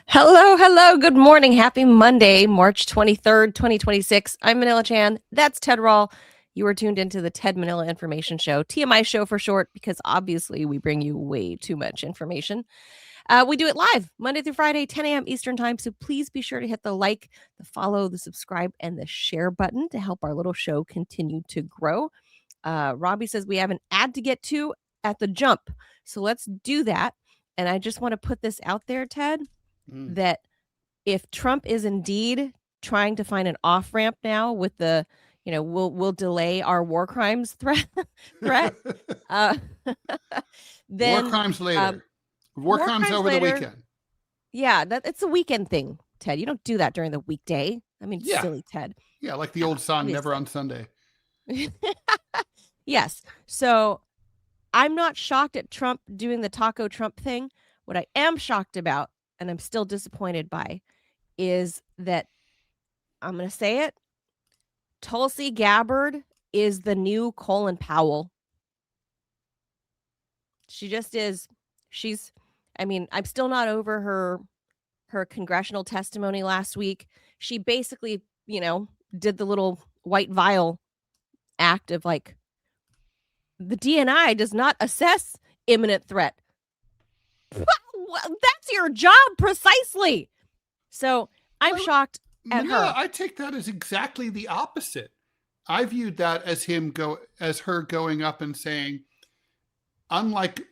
Hello, hello. Good morning. Happy Monday, March 23rd, 2026. I'm Manila Chan. That's Ted Rall. You are tuned into the Ted Manila Information Show, TMI Show for short, because obviously we bring you way too much information. We do it live Monday through Friday, 10 a.m. Eastern Time. So please be sure to hit the like, the follow, the subscribe, and the share button to help our little show continue to grow. Robbie says we have an ad to get to at the jump. So let's do that. And I just want to put this out there, Ted, that if Trump is indeed trying to find an off ramp now with the, we'll delay our war crimes threat, then war crimes later. War crimes over later. The weekend. Yeah, it's a weekend thing, Ted. You don't do that during the weekday. I mean, silly Ted. Yeah, like the old song, obviously. Never on Sunday. Yes. So I'm not shocked at Trump doing the Taco Trump thing. What I am shocked about, and I'm still disappointed by, is that, I'm going to say it, Tulsi Gabbard is the new Colin Powell. She just is. I'm still not over her congressional testimony last week. She basically, did the little white vial act of like, the DNI does not assess imminent threat. That's your job precisely. So I'm shocked at her. I take that as exactly the opposite. I viewed that as her going up and saying, unlike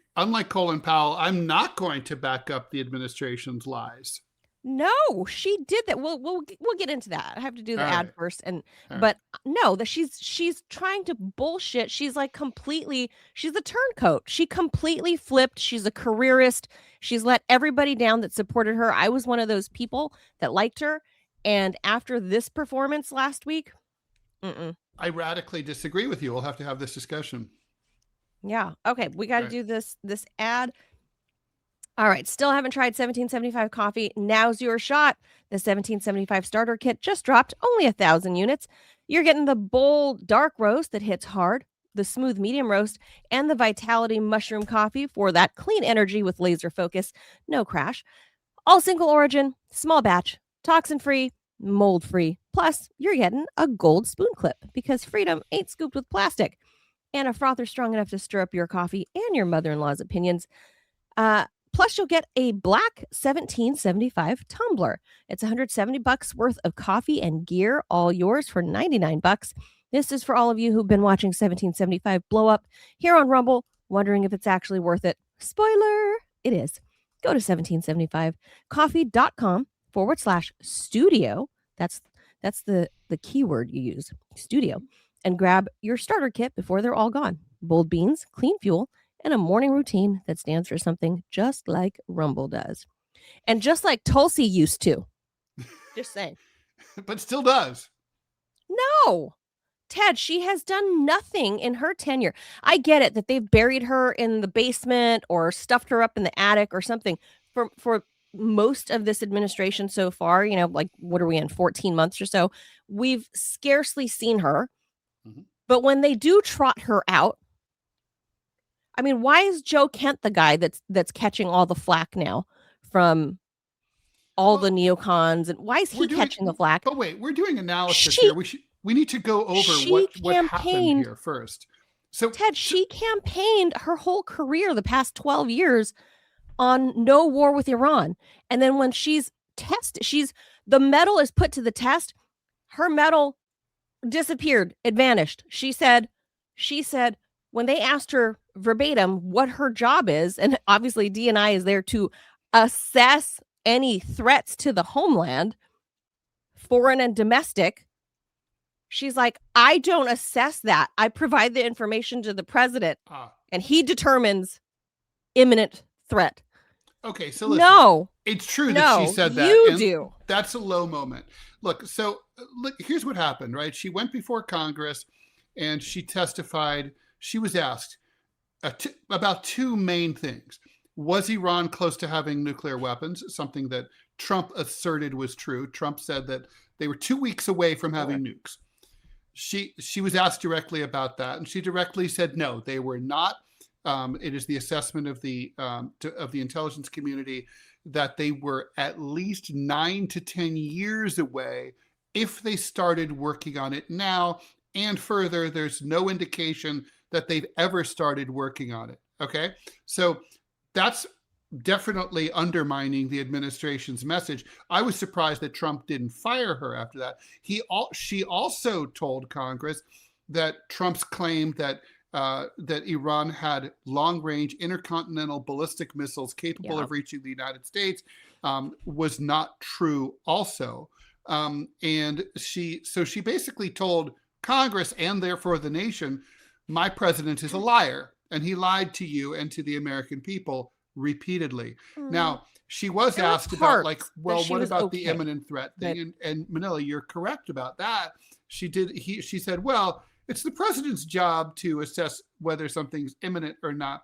Colin Powell, I'm not going to back up the administration's lies. No, she did that. We'll get into that. I have to do the ad first, but no, that she's trying to bullshit. She's like she's a turncoat. She completely flipped. She's a careerist. She's let everybody down that supported her. I was one of those people that liked her, and after this performance last week, I radically disagree with you. We'll have to have this discussion. Yeah. Okay. We got to do this ad. All right. Still haven't tried 1775 coffee. Now's your shot. The 1775 starter kit just dropped, only 1,000 units. You're getting the bold dark roast that hits hard, the smooth medium roast, and the Vitality mushroom coffee for that clean energy with laser focus. No crash. All single origin, small batch, toxin free, mold free. Plus, you're getting a gold spoon clip because freedom ain't scooped with plastic. And a frother strong enough to stir up your coffee and your mother-in-law's opinions. Plus, you'll get a black 1775 tumbler. It's $170 worth of coffee and gear, all yours for $99. This is for all of you who've been watching 1775 blow up here on Rumble, wondering if it's actually worth it. Spoiler, it is. Go to 1775coffee.com/studio. That's the keyword you use, studio, and grab your starter kit before they're all gone. Bold beans, clean fuel, and a morning routine that stands for something just like Rumble does. And just like Tulsi used to. Just saying. But still does. No. Ted, she has done nothing in her tenure. I get it that they've buried her in the basement or stuffed her up in the attic or something. For most of this administration so far, like, what are we in, 14 months or so? We've scarcely seen her. Mm-hmm. But when they do trot her out, I mean, why is Joe Kent the guy that's catching all the flack now from all the neocons, and why is he catching the flack? But wait, we're doing analysis here. We need to go over what happened here first. So Ted, she campaigned her whole career the past 12 years on no war with Iran. And then when she's tested, the medal is put to the test. Her medal disappeared. It vanished. She said when they asked her verbatim what her job is, and obviously DNI is there to assess any threats to the homeland, foreign and domestic, she's like, I don't assess that. I provide the information to the president, and he determines imminent threat. Okay, so listen, no, it's true that she said that. You do. That's a low moment. Look, here's what happened, right? She went before Congress and she testified. She was asked about two main things. Was Iran close to having nuclear weapons? Something that Trump asserted was true. Trump said that they were 2 weeks away from having nukes. She was asked directly about that, and she directly said no, they were not. it is the assessment of the intelligence community that they were at least 9 to 10 years away if they started working on it now. And further, there's no indication that they've ever started working on it. Okay, so that's definitely undermining the administration's message. I was surprised that Trump didn't fire her after that. She also told Congress that Trump's claim that Iran had long-range intercontinental ballistic missiles capable of reaching the United States was not true also. And she basically told Congress and therefore the nation, my president is a liar and he lied to you and to the American people repeatedly. Now, she was asked about like, well, what about the imminent threat thing? And Manila, you're correct about that. She said, well, it's the president's job to assess whether something's imminent or not.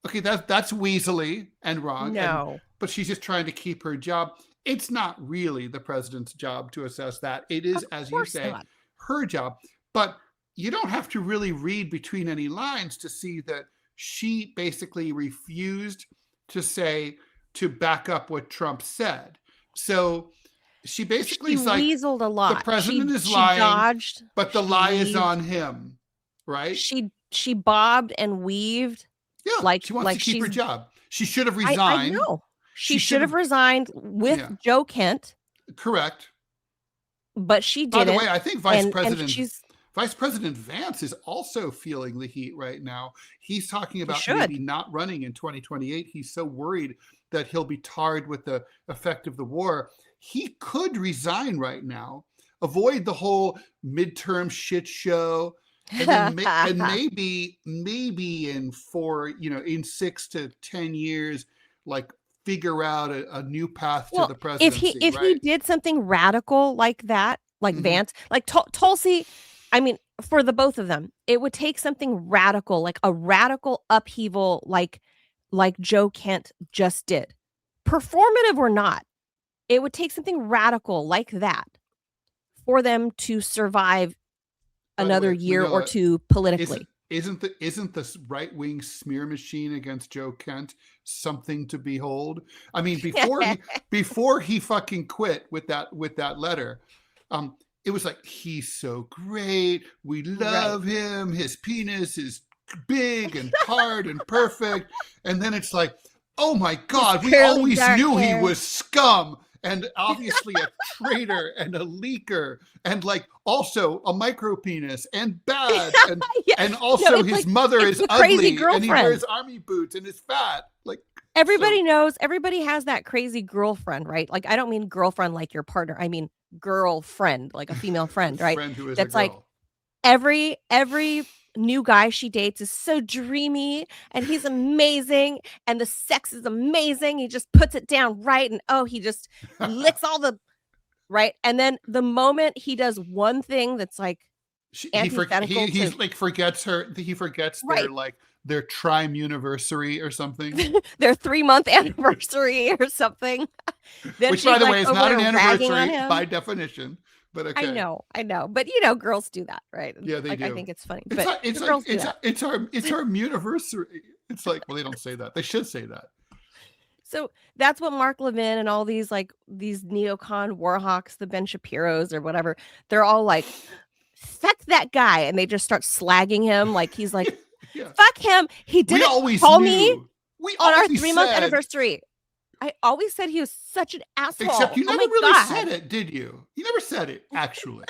Okay, that's weaselly and wrong. No. But she's just trying to keep her job. It's not really the president's job to assess that. It is, as you say, her job. But you don't have to really read between any lines to see that she basically refused to back up what Trump said. So she basically weaseled a lot. The president is lying, dodged, but the lie is on him, right? She bobbed and weaved. Yeah, like she wants to keep her job. She should have resigned. I know. She should have resigned with Joe Kent. Correct. But she didn't. By the way, I think Vice President Vance is also feeling the heat right now. He's talking about maybe not running in 2028. He's so worried that he'll be tarred with the effect of the war. He could resign right now, avoid the whole midterm shit show, and maybe in 6 to 10 years, like figure out a new path to the presidency. If he did something radical like that, like Vance, like Tulsi. I mean, for the both of them, it would take something radical, like a radical upheaval, like Joe Kent just did, performative or not. It would take something radical like that for them to survive another year or two politically. Isn't the right-wing smear machine against Joe Kent something to behold? I mean, before he fucking quit with that letter, it was like, he's so great. We love him. His penis is big and hard and perfect. And then it's like, oh my God, we always knew he was scum and obviously a traitor and a leaker and like also a micro penis and bad. And also his mother is ugly and he wears army boots and is fat. Like everybody knows, everybody has that crazy girlfriend, right? Like, I don't mean girlfriend like your partner. I mean girlfriend, like a female friend, right? Friend who is that's like every new guy she dates is so dreamy and he's amazing and the sex is amazing. He just puts it down right and he just licks all the right. And then the moment he does one thing that's like he forgets their trimuniversary or something. Their 3-month anniversary or something. Which, by the way, is not an anniversary by definition. But okay. I know. But girls do that, right? Yeah, they do. I think it's funny. It's our anniversary. It's like, well, they don't say that. They should say that. So that's what Mark Levin and all these neocon warhawks, the Ben Shapiros or whatever, they're all like, fuck that guy, and they just start slagging him like he's like. Yeah. Fuck him. He didn't call me on our 3-month anniversary. I always said he was such an asshole. Except you never really said it, did you? You never said it, actually.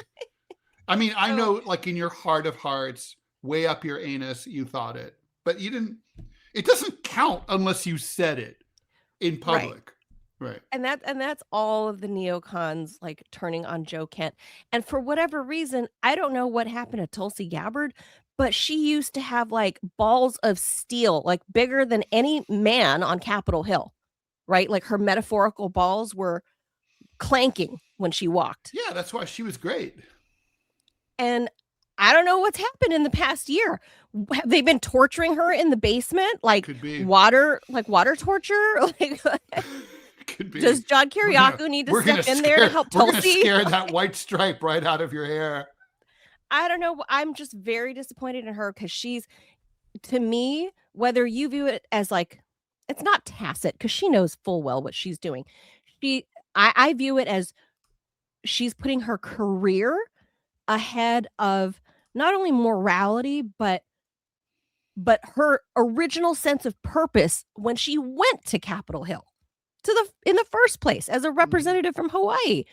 I mean, I know, like in your heart of hearts, way up your anus, you thought it. But you didn't. It doesn't count unless you said it in public. Right. And that's all of the neocons like turning on Joe Kent. And for whatever reason, I don't know what happened to Tulsi Gabbard, but she used to have like balls of steel, like bigger than any man on Capitol Hill, right? Like her metaphorical balls were clanking when she walked. Yeah, that's why she was great. And I don't know what's happened in the past year. Have they been torturing her in the basement? Like water torture? Like, could be. Does John Kiriakou need to step in there to help Tulsi? We're going to scare that white stripe right out of your hair. I don't know. I'm just very disappointed in her because to me, whether you view it as like, it's not tacit because she knows full well what she's doing. I view it as she's putting her career ahead of not only morality, but her original sense of purpose when she went to Capitol Hill in the first place as a representative from Hawaii.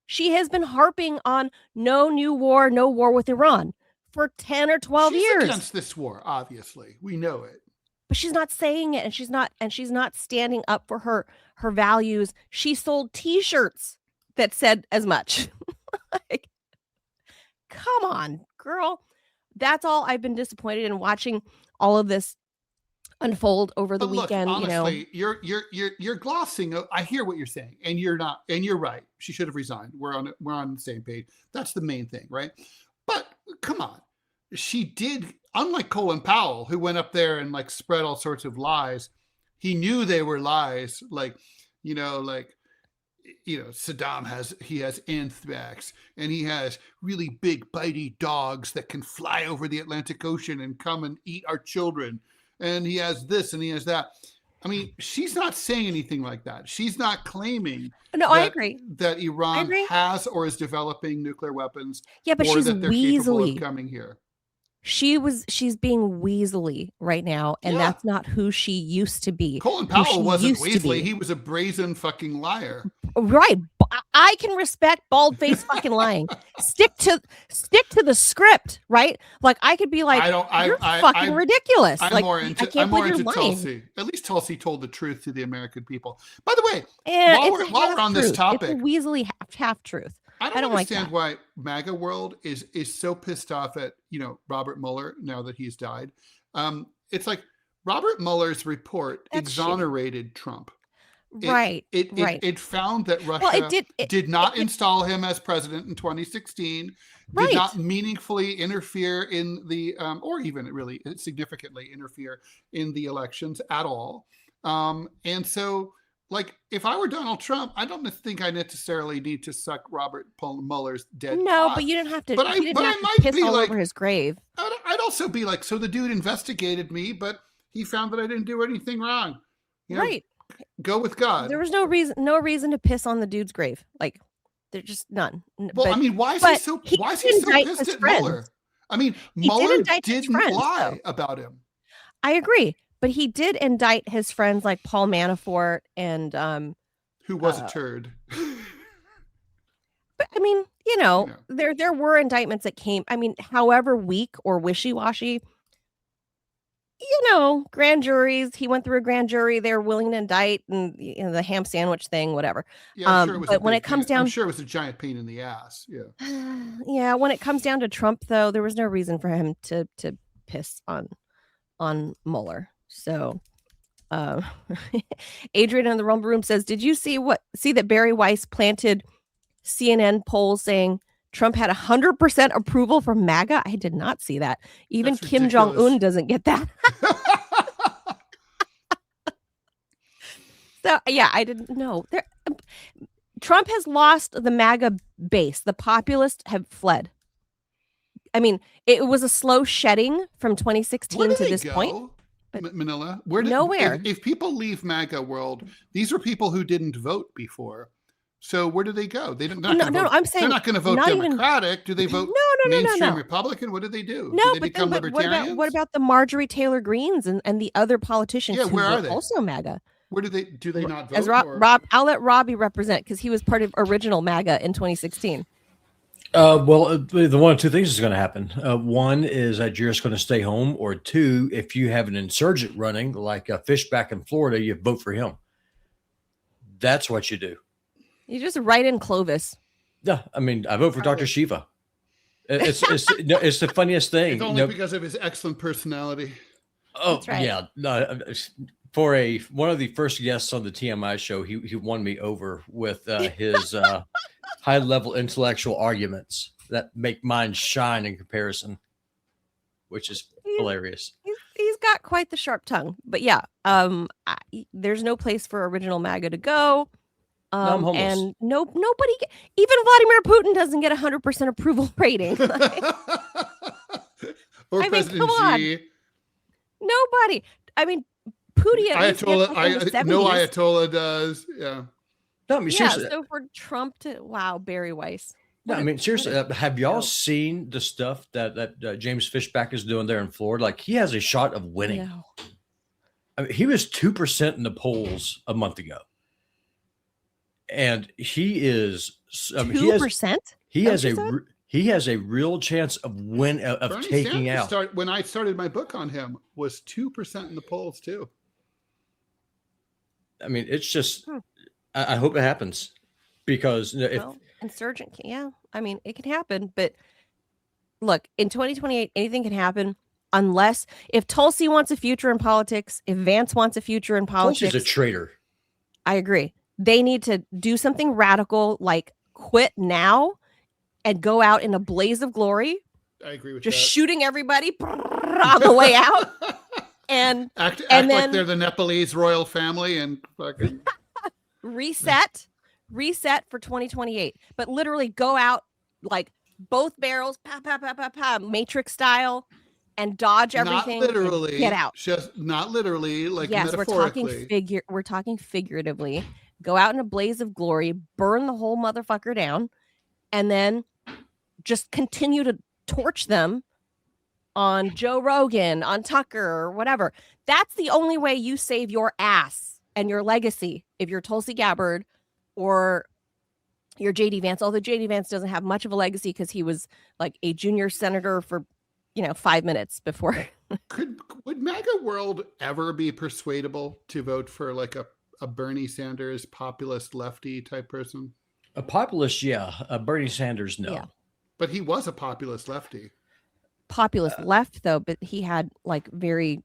She has been harping on no new war, no war with Iran for 10 or 12 She's years. Against this war, obviously. We know it. But she's not saying it, and she's not standing up for her values. She sold t-shirts that said as much. Like, come on, girl. That's all I've been disappointed in, watching all of this unfold over the weekend. Honestly, you're glossing. I hear what you're saying, and you're not, and you're right. She should have resigned. We're on the same page. That's the main thing, right? But come on, she did. Unlike Colin Powell, who went up there and like spread all sorts of lies. He knew they were lies. Saddam has anthrax, and he has really big bitey dogs that can fly over the Atlantic Ocean and come and eat our children. And he has this and he has that. I mean, she's not saying anything like that. She's not claiming I agree that Iran has or is developing nuclear weapons. Yeah, but she's that they're capable of coming here. She's being weaselly right now, and that's not who she used to be. Colin Powell wasn't weaselly. He was a brazen fucking liar. Right. I can respect bald-faced fucking lying. Stick to the script, right? Like, I could be like, you're fucking ridiculous. I'm like, more into Tulsi. At least Tulsi told the truth to the American people. By the way, while we're on this topic, it's a weaselly half truth. I don't understand why MAGA world is so pissed off at Robert Mueller now that he's died. It's like Robert Mueller's report exonerated Trump. Right. It found that Russia did not install him as president in 2016. Did not meaningfully interfere in the or even really significantly interfere in the elections at all. And so, like, if I were Donald Trump, I don't think I necessarily need to suck Robert Mueller's dead. No, but you didn't have to. But I might piss be all like, over his grave. I'd also be like, so the dude investigated me, but he found that I didn't do anything wrong. Right. Go with God. There was no reason to piss on the dude's grave. Like, there's just none. Well, I mean, why is he so pissed at Mueller? I mean, Mueller didn't lie about him. I agree. But he did indict his friends like Paul Manafort and who was a turd. But I mean, there were indictments that came. I mean, however weak or wishy-washy, grand juries. He went through a grand jury. They were willing to indict, and the ham sandwich thing, whatever. Yeah, I'm sure it was. But when it comes down, I'm sure it was a giant pain in the ass. Yeah. Yeah. When it comes down to Trump, though, there was no reason for him to piss on Mueller. So, Adrian in the Rumble Room says, "Did you see that Barry Weiss planted CNN polls saying Trump had 100% approval from MAGA?" I did not see that. Even Kim Jong-un doesn't get that. So, yeah, I didn't know. Trump has lost the MAGA base. The populists have fled. I mean, it was a slow shedding from 2016 to this point. Manila, nowhere. If people leave MAGA world, these are people who didn't vote before. So where do they go? They don't. I'm saying they're not going to vote Democratic. Do they vote mainstream Republican? What do they do? No, do they become libertarians? What about the Marjorie Taylor Greens and the other politicians? Yeah, where are they? Also MAGA. Where do they not vote? As Rob, I'll let Robbie represent because he was part of original MAGA in 2016. Well, the one of two things is going to happen. One is that you're just going to stay home, or two, if you have an insurgent running like a Fishback in Florida, you vote for him. That's what you do. You just write in Clovis. Yeah, I mean, I vote for Dr. Shiva. It's the funniest thing. It's only because of his excellent personality. Oh, that's right. Yeah. No, for one of the first guests on the TMI show, he won me over with his high-level intellectual arguments that make mine shine in comparison, which is hilarious. He's got quite the sharp tongue. But yeah, there's no place for original MAGA to go. I'm homeless. And nobody, even Vladimir Putin doesn't get 100% approval rating. Or President Xi. Nobody. I mean, Pootie at least gets Ayatollah, us in the 70s. no Ayatollah does. Yeah. No, I mean, Yeah, seriously. so for Trump to, wow, Barry Weiss. No, What I a- mean, seriously, what a have y'all joke. seen the stuff that James Fishback is doing there in Florida? Like, he has a shot of winning. No. I mean, he was 2% in the polls a month ago, and he is. I mean, 2%? he has That's what you he has a real chance of Bernie taking Sanders out. when I started my book on him was 2% in the polls too. I mean, it's just. I hope it happens, because if Well, insurgent, yeah. I mean, it can happen, but look, in 2028, anything can happen unless if Tulsi wants a future in politics, if Vance wants a future in politics. Tulsi's a traitor. I agree. They need to do something radical, like quit now and go out in a blaze of glory, I agree with just that. shooting everybody on the way out. And act and like then- they're the Nepalese royal family and fucking reset for 2028. But literally go out like both barrels, pow, pow, pow, pow, pow, Matrix style, and dodge everything. not and literally get out. Just not literally, like Yes, we're talking metaphorically. we're talking figuratively. Go out in a blaze of glory, burn the whole motherfucker down, and then just continue to torch them on Joe Rogan, on Tucker, or whatever. That's the only way you save your ass and your legacy if you're Tulsi Gabbard or you're JD Vance. Although JD Vance doesn't have much of a legacy because he was like a junior senator for 5 minutes before. Would MAGA world ever be persuadable to vote for like a Bernie Sanders populist lefty type person? A populist, yeah. Bernie Sanders, no. Yeah. But he was a populist lefty. Populist left though, but he had like very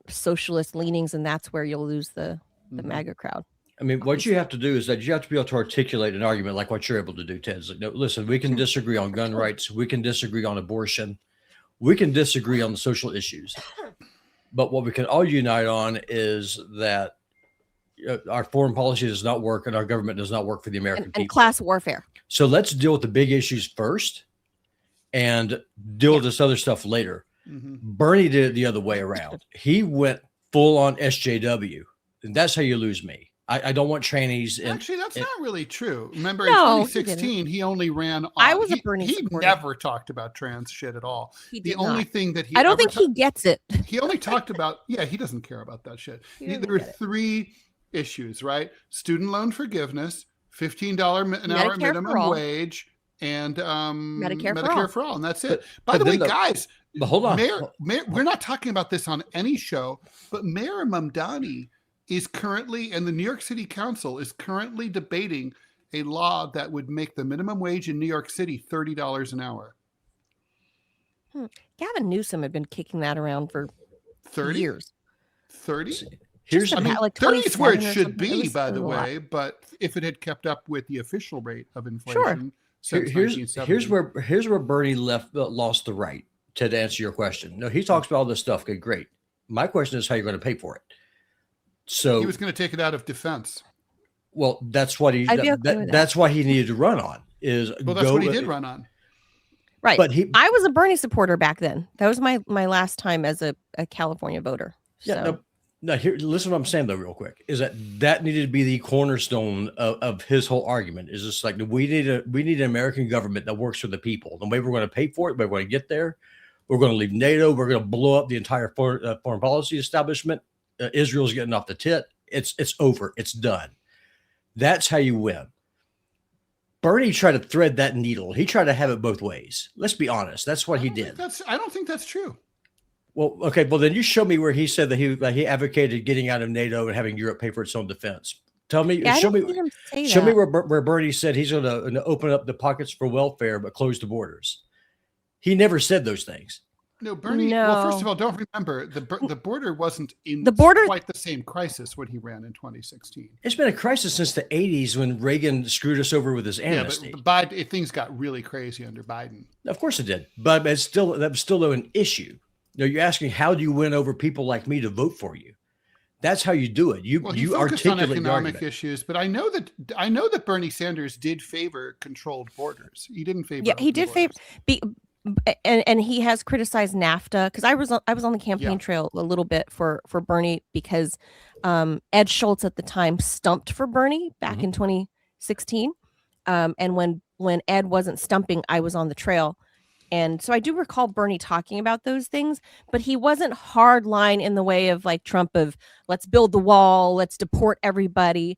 socialist leanings, and that's where you'll lose the Mhm. MAGA crowd. I mean, what you have to do is that you have to be able to articulate an argument like what you're able to do, Ted. It's like, no, listen, we can disagree on gun rights. We can disagree on abortion. We can disagree on the social issues. But what we can all unite on is that our foreign policy does not work and our government does not work for the American And people. class warfare. So let's deal with the big issues first and deal with this other stuff later. Mhm. Bernie did it the other way around. He went full on SJW. And that's how you lose me. I don't want trannies. Actually, that's not really true. Remember, in No, he 2016, he only ran on. I was a Bernie He supporter. never talked about trans shit at all. He The did only not. thing that he I don't ever think he gets it. he only talked about, yeah, he doesn't care about that shit. He doesn't There were get it. 3 issues, right? Student loan forgiveness, $15 an hour Medicare for minimum all. wage, and Medicare for all. and that's it. But- By the but way, then guys, But hold on. Mayor, we're not talking about this on any show, but Mayor Mamdani is currently, and the New York City Council is currently debating a law that would make the minimum wage in New York City $30 an hour. Gavin Newsom had been kicking that around for 30? years. 30? Here's Just I mean, about, like 30 is where it 27 or should something. It be, was by the a lot. way, but if it had kept up with the official rate of inflation since here's 1970. here's where Bernie lost the right to answer your question. No, he talks about all this stuff. Okay, great. My question is how you're going to pay for it. So He was going to take it out of defense. well, that's what I'd be okay with that. that's why he needed to run on is Well, that's what he did run on. Right. But he I was a Bernie supporter back then. That was my last time as a California voter. yeah, So, no, here, listen to what I'm saying though, real quick, is that needed to be the cornerstone of his whole argument. Is just like we need an American government that works for the people. The way we're going to pay for it, the way we're going to get there, we're going to leave NATO, we're going to blow up the entire foreign policy establishment. Israel's getting off the tit. It's over. It's done. That's how you win. Bernie tried to thread that needle. He tried to have it both ways. Let's be honest. That's what he did. I don't think that's true. Well, okay. Well, then you show me where he said that he advocated getting out of NATO and having Europe pay for its own defense. Tell me, yeah, I show me, didn't see him say show me that. where Bernie said he's going to open up the pockets for welfare but close the borders. He never said those things. No, Bernie. Well, first No. of all, don't remember the border wasn't in The border- quite the same crisis when he ran in 2016. It's been a crisis since the 80s when Reagan screwed us over with his amnesty. Yeah, but things got really crazy under Biden. Of course it did, but that was still an issue. You know, you're asking how do you win over people like me to vote for you? That's how you do it. You Well, he you focused on articulate the economic argument. issues, but I know that Bernie Sanders did favor controlled borders. He didn't favor. Yeah, he open did favor. borders. and he has criticized NAFTA, because I was on the campaign trail a little bit for Bernie, because Ed Schultz at the time stumped for Bernie back in 2016, and when Ed wasn't stumping, I was on the trail. And so I do recall Bernie talking about those things, but he wasn't hard line in the way of like Trump of let's build the wall, let's deport everybody.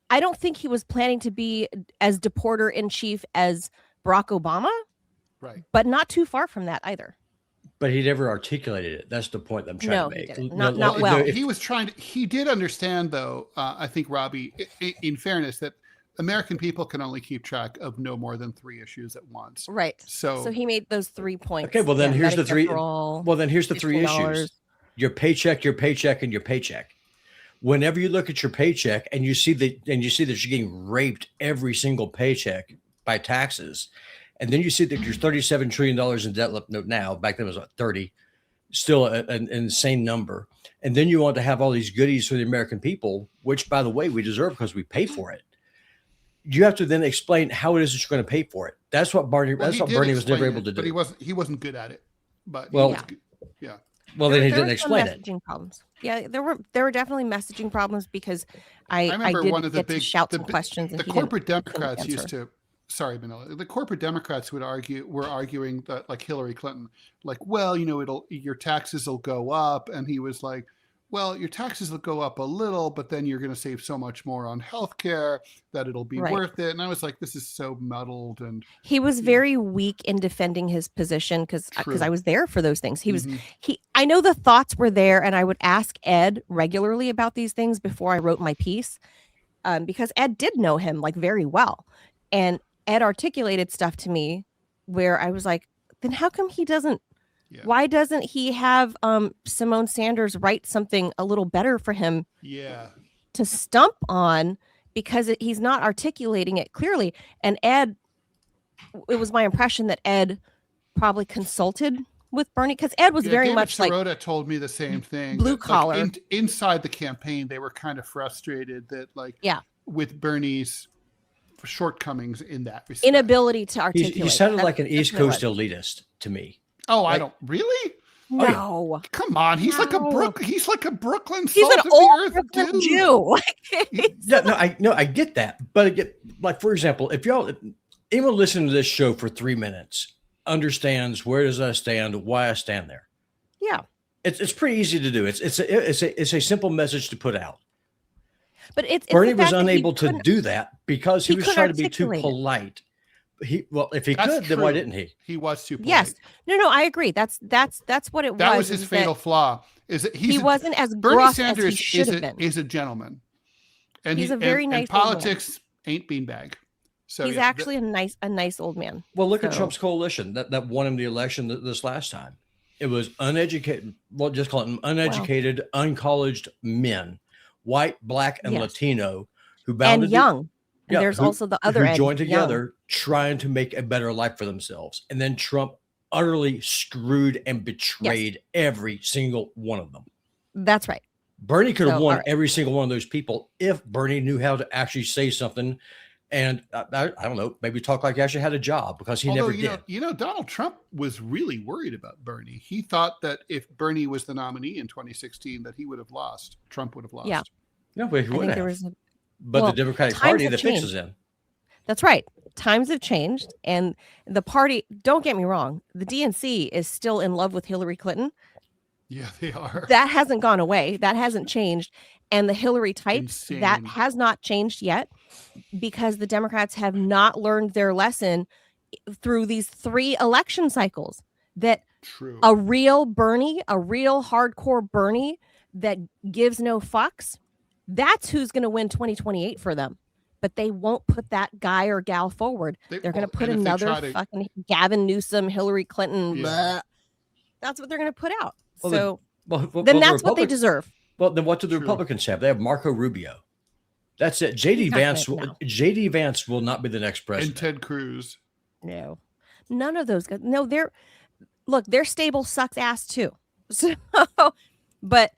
I don't think he was planning to be as deporter in chief as Barack Obama, right? But not too far from that either. But he never articulated it. That's the point I'm trying to make. He didn't. Not well. He was trying to. He did understand, though. I think, Robbie, in fairness, that American people can only keep track of no more than 3 issues at once. Right. So he made those 3 points. Okay. Well, then here's the 3. Well, then here's the 3 issues: your paycheck, and your paycheck. Whenever you look at your paycheck and you see that you're getting raped every single paycheck by taxes, and then you see that you're $37 trillion in debt left now. Back then it was like 30, still an insane number. And then you want to have all these goodies for the American people, which, by the way, we deserve because we pay for it. You have to then explain how it is that you're going to pay for it. That's what Bernie was never able to do. But he wasn't good at it. But well, yeah. Well, then he didn't explain it. Messaging problems. Yeah, there were definitely messaging problems, because I remember did one of the get big to shout some questions. The corporate Democrats used to. Sorry, Manila. The corporate Democrats were arguing that, like Hillary Clinton, like, well, your taxes will go up, and he was like, well, your taxes will go up a little, but then you're going to save so much more on healthcare that it'll be worth it. And I was like, this is so muddled. And he was very weak in defending his position, because I was there for those things. I know the thoughts were there, and I would ask Ed regularly about these things before I wrote my piece, because Ed did know him like very well, and Ed articulated stuff to me where I was like, then how come he doesn't? Yeah. Why doesn't he have Simone Sanders write something a little better for him to stump on, because he's not articulating it clearly. And Ed, it was my impression that Ed probably consulted with Bernie, because Ed was very David much Sirota like told me the same thing. Blue collar. Like inside the campaign, they were kind of frustrated that with Bernie's shortcomings in that respect. Inability to articulate. He sounded like an East Coast elitist to me. Oh, I don't really. No, oh, yeah. Come on. He's like a Brooklyn. He's like a Brooklyn. He's an old Brooklyn Jew. I get that, but again, like, for example, if anyone listening to this show for 3 minutes understands where does I stand, why I stand there. Yeah, it's pretty easy to do. It's a simple message to put out. But Bernie was unable to do that because he was trying to be too polite. If he could, then why didn't he? He was too polite. Yes. No, I agree. That's what it was. That was his fatal flaw. Is that he wasn't as Bernie gruff Sanders as he should have been. Is a gentleman, and he's a very nice. And politics ain't beanbag. So he's actually a nice old man. Well, look at Trump's coalition that won him the election this last time. It was uneducated. Well, just call it uneducated, uncolleged men, white, black, and Latino, who bound and young. And there's also the other who joined together trying to make a better life for themselves. And then Trump utterly screwed and betrayed every single one of them. That's right. Bernie could have won every single one of those people if Bernie knew how to actually say something. And I don't know, maybe talk like he actually had a job, because he never did. Donald Trump was really worried about Bernie. He thought that if Bernie was the nominee in 2016, that he would have lost. Trump would have lost. Yeah. No, but he would have. But the Democratic Party, the fix is in. That's right. Times have changed. And the party, don't get me wrong, the DNC is still in love with Hillary Clinton. Yeah, they are. That hasn't gone away. That hasn't changed. And the Hillary types, that has not changed yet, because the Democrats have not learned their lesson through these 3 election cycles. That a real Bernie, a real hardcore Bernie that gives no fucks, that's who's going to win 2028 for them. But they won't put that guy or gal forward. They're going to put another fucking Gavin Newsom, Hillary Clinton. Blah. That's what they're going to put out. Then that's what they deserve. Well, then what do the Republicans have? They have Marco Rubio. That's it. JD Vance will not be the next president. And Ted Cruz. No, none of those guys. No, their stable sucks ass too. So, but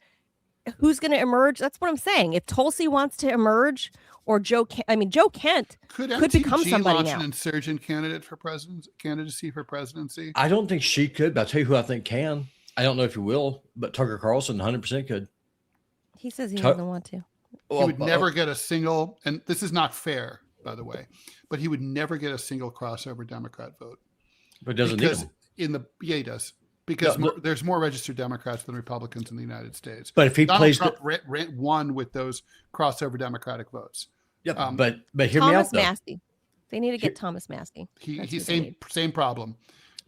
who's going to emerge? That's what I'm saying. If Tulsi wants to emerge, or Joe Kent could become somebody launch now. an insurgent candidate for candidacy for presidency? I don't think she could, but I'll tell you who I think can. I don't know if he will, but Tucker Carlson 100% could. He says he doesn't want to. He would never get a single, and this is not fair, by the way, but he would never get a single crossover Democrat vote. But doesn't need them. He does. Because there's more registered Democrats than Republicans in the United States. But if he Donald plays Trump won with those crossover Democratic votes. Yeah, but hear Thomas me out though. Massey. They need to get Thomas Massey. He's same problem.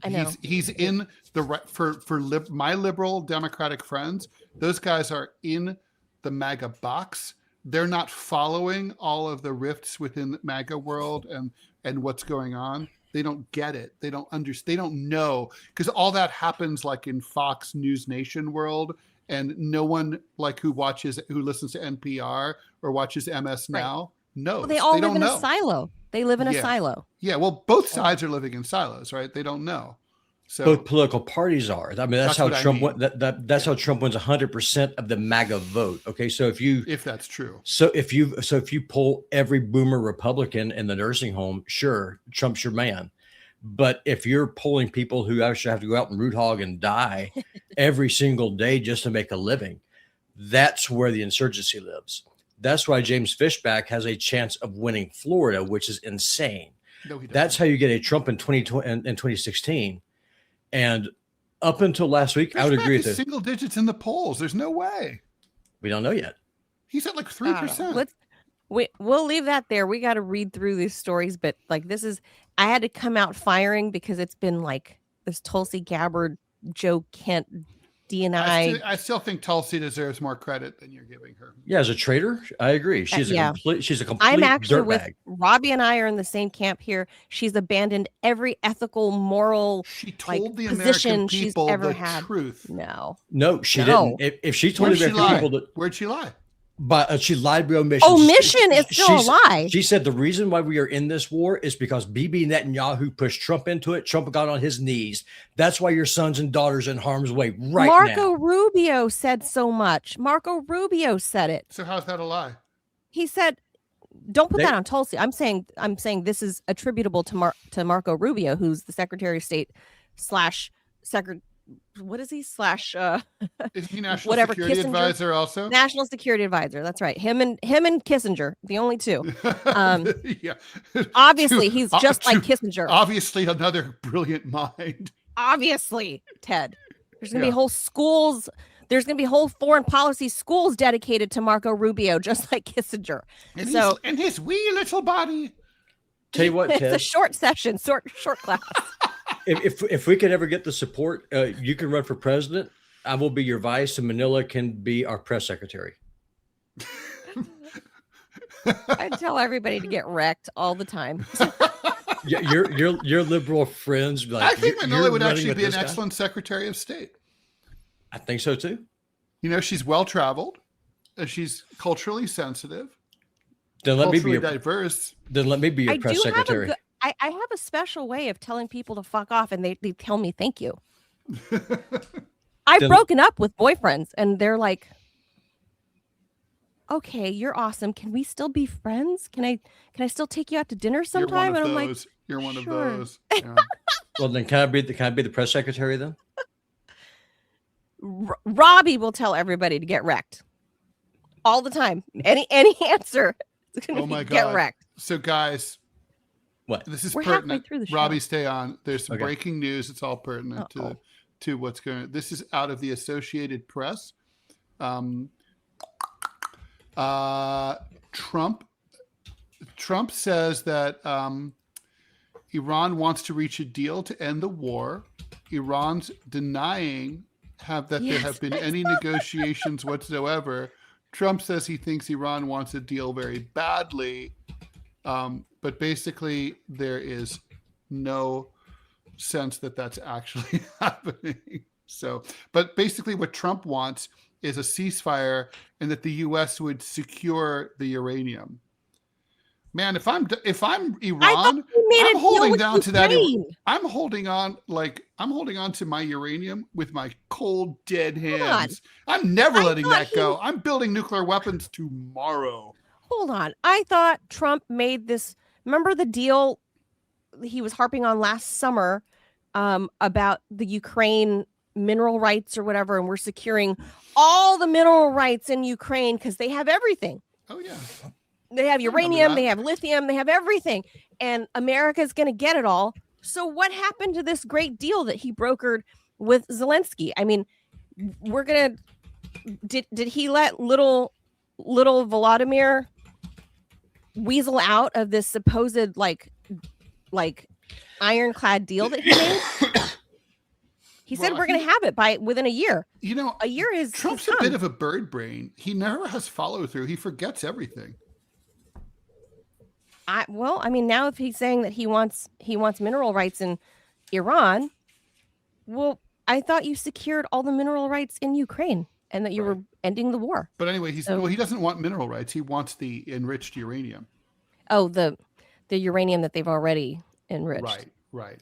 I know. He's in the my liberal Democratic friends. Those guys are in the MAGA box. They're not following all of the rifts within the MAGA world and what's going on. They don't get it. They don't understand. They don't know, because all that happens like in Fox News Nation world, and no one who listens to NPR or watches MS Now knows. Well, they all live in a silo. They live in a silo. Yeah. Well, both sides are living in silos, right? They don't know. So both political parties are. I mean, that's how Trump went. That's how Trump wins 100% of the MAGA vote. Okay, so if that's true, if you pull every boomer Republican in the nursing home, sure, Trump's your man. But if you're pulling people who actually have to go out and root hog and die every single day just to make a living, that's where the insurgency lives. That's why James Fishback has a chance of winning Florida, which is insane. No, he doesn't. That's how you get a Trump in 2016. And up until last week, I would agree with it. Single digits in the polls. There's no way. We don't know yet. He's at 3%. We'll leave that there. We got to read through these stories, but I had to come out firing because it's been this Tulsi Gabbard, Joe Kent, DNI. I still think Tulsi deserves more credit than you're giving her. Yeah, as a traitor, I agree. She's a complete I'm actually with dirtbag. Robbie and I are in the same camp here. She's abandoned every ethical, moral she told the position American people she's ever the had. Truth. No, she didn't. If she told the American people where'd she lie? But she lied by omission. Omission is still a lie. She said the reason why we are in this war is because Bibi Netanyahu pushed Trump into it. Trump got on his knees. That's why your sons and daughters are in harm's way right now. Marco Rubio said so much. Marco Rubio said it. So how's that a lie? He said, "Don't put that on Tulsi." I'm saying this is attributable to Marco Rubio, who's the Secretary of State / what is he / is he National Security Kissinger, Advisor also? National Security Advisor. That's right. Him and Kissinger, the only two. Yeah. Obviously, he's just like Kissinger. Obviously, another brilliant mind. Obviously, Ted. There's going to be whole schools. There's going to be whole foreign policy schools dedicated to Marco Rubio, just like Kissinger. And his wee little body. Tell you what, Ted. It's a short session, short class. If we could ever get the support, you can run for president. I will be your vice, and Manila can be our press secretary. I tell everybody to get wrecked all the time. Yeah, your liberal friends. I think Manila would actually be an excellent Secretary of State. I think so too. She's well traveled. She's culturally sensitive. Then let me be diverse. Then let me be your press secretary. I have a special way of telling people to fuck off, and they tell me thank you. I've broken up with boyfriends, and they're like, "Okay, you're awesome. Can we still be friends? Can I still take you out to dinner sometime?" You're one of and I'm those. like, "You're one sure. of those." Yeah. Well, then can I be the press secretary then? Robbie will tell everybody to get wrecked all the time. Any answer, it's gonna be get wrecked. So guys. What? This is We're pertinent. halfway through the show. Robbie, stay on. There's some breaking news. It's all pertinent to what's going on. This is out of the Associated Press. Trump says that Iran wants to reach a deal to end the war. Iran's denying there have been any negotiations whatsoever. Trump says he thinks Iran wants a deal very badly. But basically, there is no sense that that's actually happening. So, but basically what Trump wants is a ceasefire and that the U.S. would secure the uranium. Man, if I'm I thought Iran, we made a I'm deal holding with down to that. Ukraine. I'm holding on to my uranium with my cold, dead Hold on. hands. I'm never I letting thought that go. I'm building nuclear weapons tomorrow. Hold on. I thought Trump made this. Remember the deal he was harping on last summer about the Ukraine mineral rights or whatever, and we're securing all the mineral rights in Ukraine because they have everything. Oh yeah. They have I remember uranium, that. they have lithium, they have everything. And America's going to get it all. So what happened to this great deal that he brokered with Zelensky? I mean, we're going to did he let little Volodymyr weasel out of this supposed like ironclad deal that he made? He said we're going to have it within a year. You know, A year is Trump's has a bit come. of a bird brain. He never has follow through. He forgets everything. I mean, now if he's saying that he wants mineral rights in Iran, well, I thought you secured all the mineral rights in Ukraine and that you were ending the war. But anyway, he doesn't want mineral rights. He wants the enriched uranium. Oh, the uranium that they've already enriched. Right.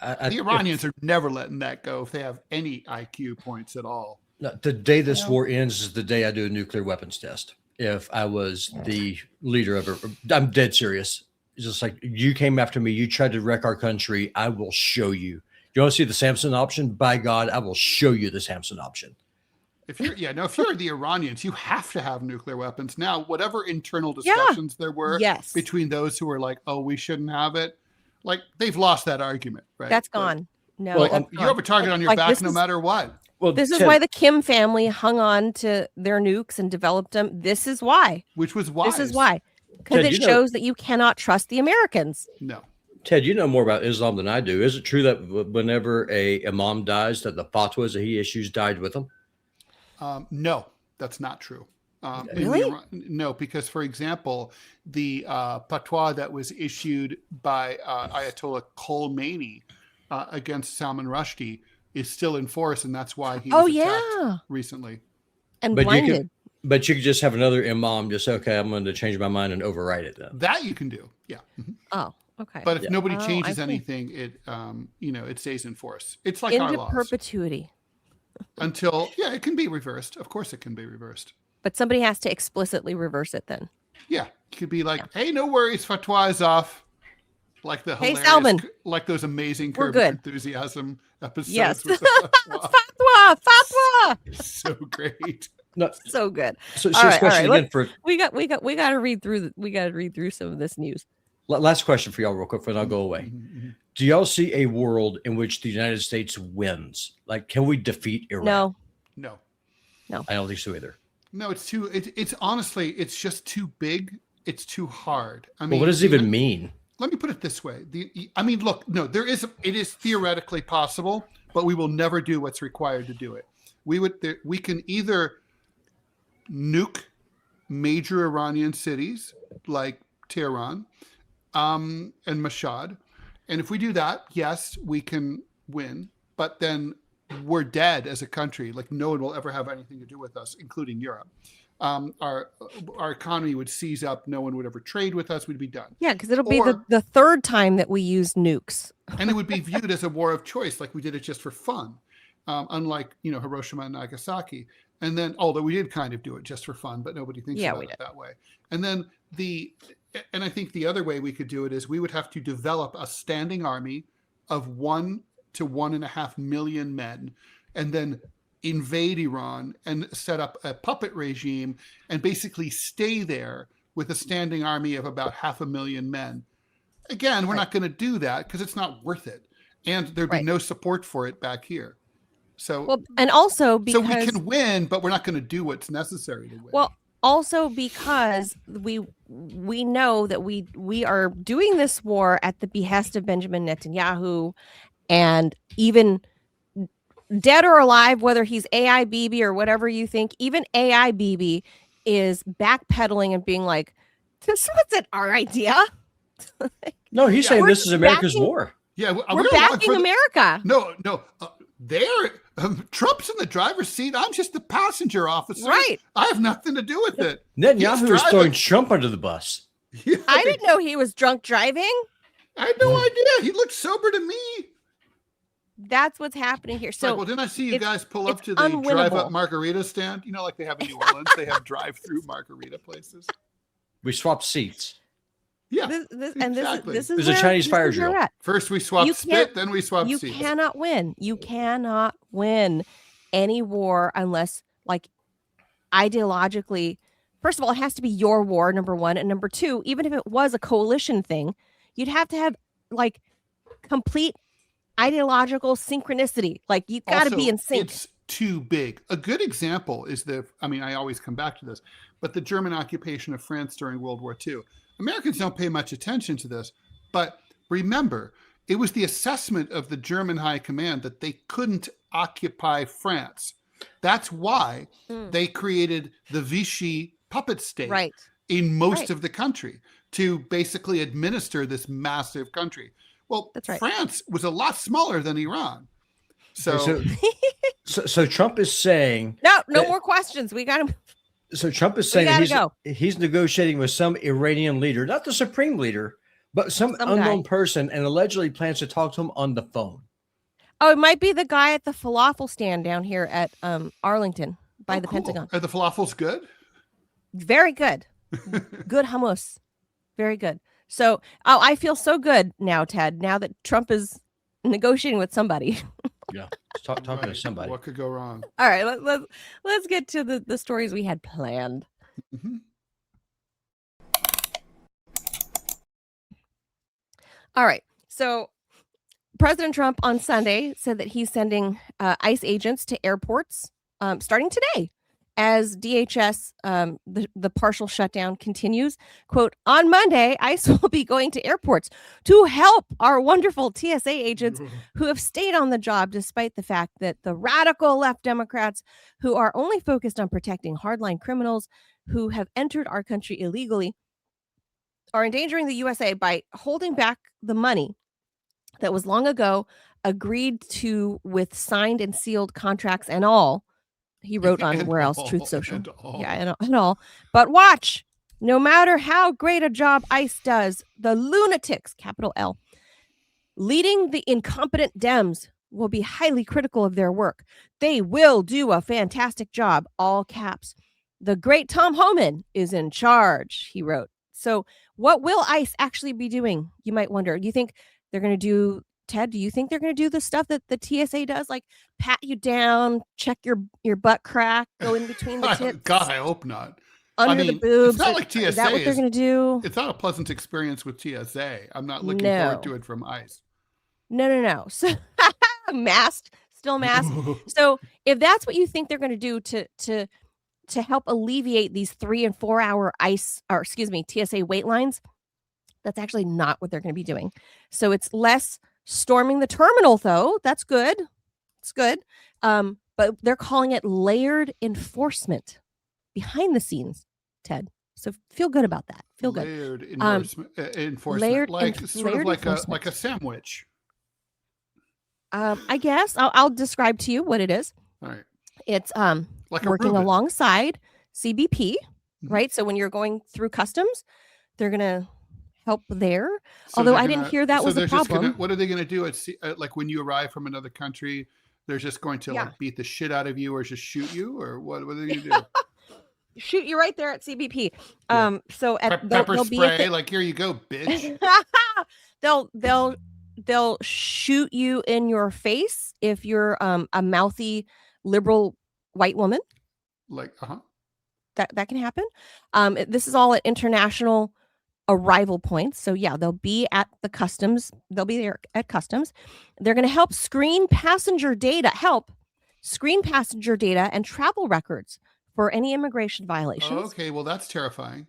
The Iranians are never letting that go if they have any IQ points at all. No, the day this war ends is the day I do a nuclear weapons test. If I was the leader of it, I'm dead serious. It's just like, you came after me, you tried to wreck our country. I will show you. You want to see the Samson option? By God, I will show you the Samson option. If you're the Iranians, you have to have nuclear weapons. Now, whatever internal discussions there were between those who were like, oh, we shouldn't have it, like they've lost that argument, right? That's gone. No, well, you have a target on your back no matter what. Well, this is why the Kim family hung on to their nukes and developed them. This is why. Which was why. This is why. Because it shows that you cannot trust the Americans. No. Ted, you know more about Islam than I do. Is it true that whenever a imam dies, that the fatwas that he issues died with him? No, that's not true. Really? No, because, for example, the fatwa that was issued by Ayatollah Khomeini against Salman Rushdie is still in force, and that's why he was attacked recently. And blinded. But you could just have another imam just say, okay, I'm going to change my mind and overwrite it then. That you can do, yeah. Mm-hmm. Oh, okay. But if nobody changes anything, it it stays in force. It's like our laws. Into perpetuity. Until, it can be reversed. Of course it can be reversed. But somebody has to explicitly reverse it then. Yeah, it could be like, hey, no worries, fatwa is off. Like the hilarious, Salman, like those amazing Curb Your Enthusiasm episodes. Yes. With the fatwa. So great. No, so good. So question again for we got to read through some of this news. Last question for y'all real quick, and I'll go away. Mm-hmm. Do y'all see a world in which the United States wins? Like, can we defeat Iran? No. I don't think so either. No, it's honestly, it's just too big. It's too hard. I mean, what does it even mean? Let me put it this way. Look, no, it is theoretically possible, but we will never do what's required to do it. We can either nuke major Iranian cities like Tehran and Mashhad. And if we do that, yes, we can win, but then we're dead as a country. Like, no one will ever have anything to do with us, including Europe. Our economy would seize up. No one would ever trade with us. We'd be done. Yeah, because it'll be the third time that we use nukes. And it would be viewed as a war of choice, like we did it just for fun, unlike Hiroshima and Nagasaki. And then, although we did kind of do it just for fun, but nobody thinks about it that way. And then and I think the other way we could do it is we would have to develop a standing army of 1 to 1.5 million men, and then invade Iran and set up a puppet regime and basically stay there with a standing army of about 500,000 men. Again, we're not going to do that because it's not worth it. And there'd be no support for it back here. So, and also because we can win, but we're not going to do what's necessary to win. Well, also because we know that we are doing this war at the behest of Benjamin Netanyahu, and even dead or alive, whether he's AI Bibi or whatever you think, even AI Bibi is backpedaling and being like, this wasn't our idea. No, he's saying this is America's war. Yeah, we're backing America. No, Trump's in the driver's seat. I'm just the passenger officer. Right. I have nothing to do with it. Netanyahu is throwing Trump under the bus. Yeah, I didn't know he was drunk driving. I had no idea. He looked sober to me. That's what's happening here. It's So like, well, didn't I see you guys pull up it's to the drive-up unwinnable. margarita stand? You know, like they have in New Orleans. They have drive-through margarita places. We swapped seats. Yeah, Exactly. This is There's a where, Chinese this fire is where drill. we're at. First we swapped You spit, then we swapped You seats. cannot win. You cannot win any war unless, like, ideologically, first of all, it has to be your war, number one. And number two, even if it was a coalition thing, you'd have to have like complete ideological synchronicity. Like, you've got to be in sync. It's too big. A good example is I always come back to this, but the German occupation of France during World War II. Americans don't pay much attention to this, but remember, it was the assessment of the German high command that they couldn't occupy France. That's why they created the Vichy puppet state in most of the country to basically administer this massive country. Well, that's right. France was a lot smaller than Iran. So Trump is saying no more questions. We got him. So Trump is saying that he's negotiating with some Iranian leader, not the supreme leader, but some unknown person, and allegedly plans to talk to him on the phone. Oh, it might be the guy at the falafel stand down here at Arlington by the Pentagon. Are the falafels good? Very good. Good hummus. Very good. So I feel so good now, Ted, now that Trump is negotiating with somebody. Yeah, talking to somebody. What could go wrong? All right, let's get to the stories we had planned. Mm-hmm. All right, so President Trump on Sunday said that he's sending ICE agents to airports starting today as DHS, the partial shutdown continues. Quote, on Monday, ICE will be going to airports to help our wonderful TSA agents who have stayed on the job despite the fact that the radical left Democrats who are only focused on protecting hardline criminals who have entered our country illegally are endangering the USA by holding back the money that was long ago agreed to with signed and sealed contracts and all. He wrote on where else? Truth Social. And all. But watch, no matter how great a job ICE does, the lunatics, capital L, leading the incompetent Dems will be highly critical of their work. They will do a fantastic job, all caps. The great Tom Homan is in charge, he wrote. So what will ICE actually be doing? You might wonder. Do you think they're going to do, Ted, do you think they're going to do the stuff that the TSA does? Like pat you down, check your butt crack, go in between the tits? God, I hope not. Under the boobs. It's not like TSA. Is that what they're going to do? It's not a pleasant experience with TSA. I'm not looking forward to it from ICE. No. So still masked. So if that's what you think they're going to do to help alleviate these 3 and 4 hour TSA wait lines, that's actually not what they're going to be doing. So it's less storming the terminal, though. That's good. It's good. But they're calling it layered enforcement behind the scenes, Ted. So feel good about that. Feel good. Layered enforcement, like a sandwich. I guess I'll describe to you what it is. All right. It's like working alongside CBP, right? So when you're going through customs, they're gonna help there. So although I didn't hear that was a problem. What are they going to do like when you arrive from another country? They're just going to like beat the shit out of you or just shoot you, or what are they going to do? Shoot you right there at CBP. So at pepper spray, like here you go, bitch. they'll shoot you in your face if you're a mouthy liberal white woman. Like that can happen. This is all at international arrival points. So yeah, they'll be at the customs. They'll be there at customs. They're going to help screen passenger data and travel records for any immigration violations. Okay, well that's terrifying.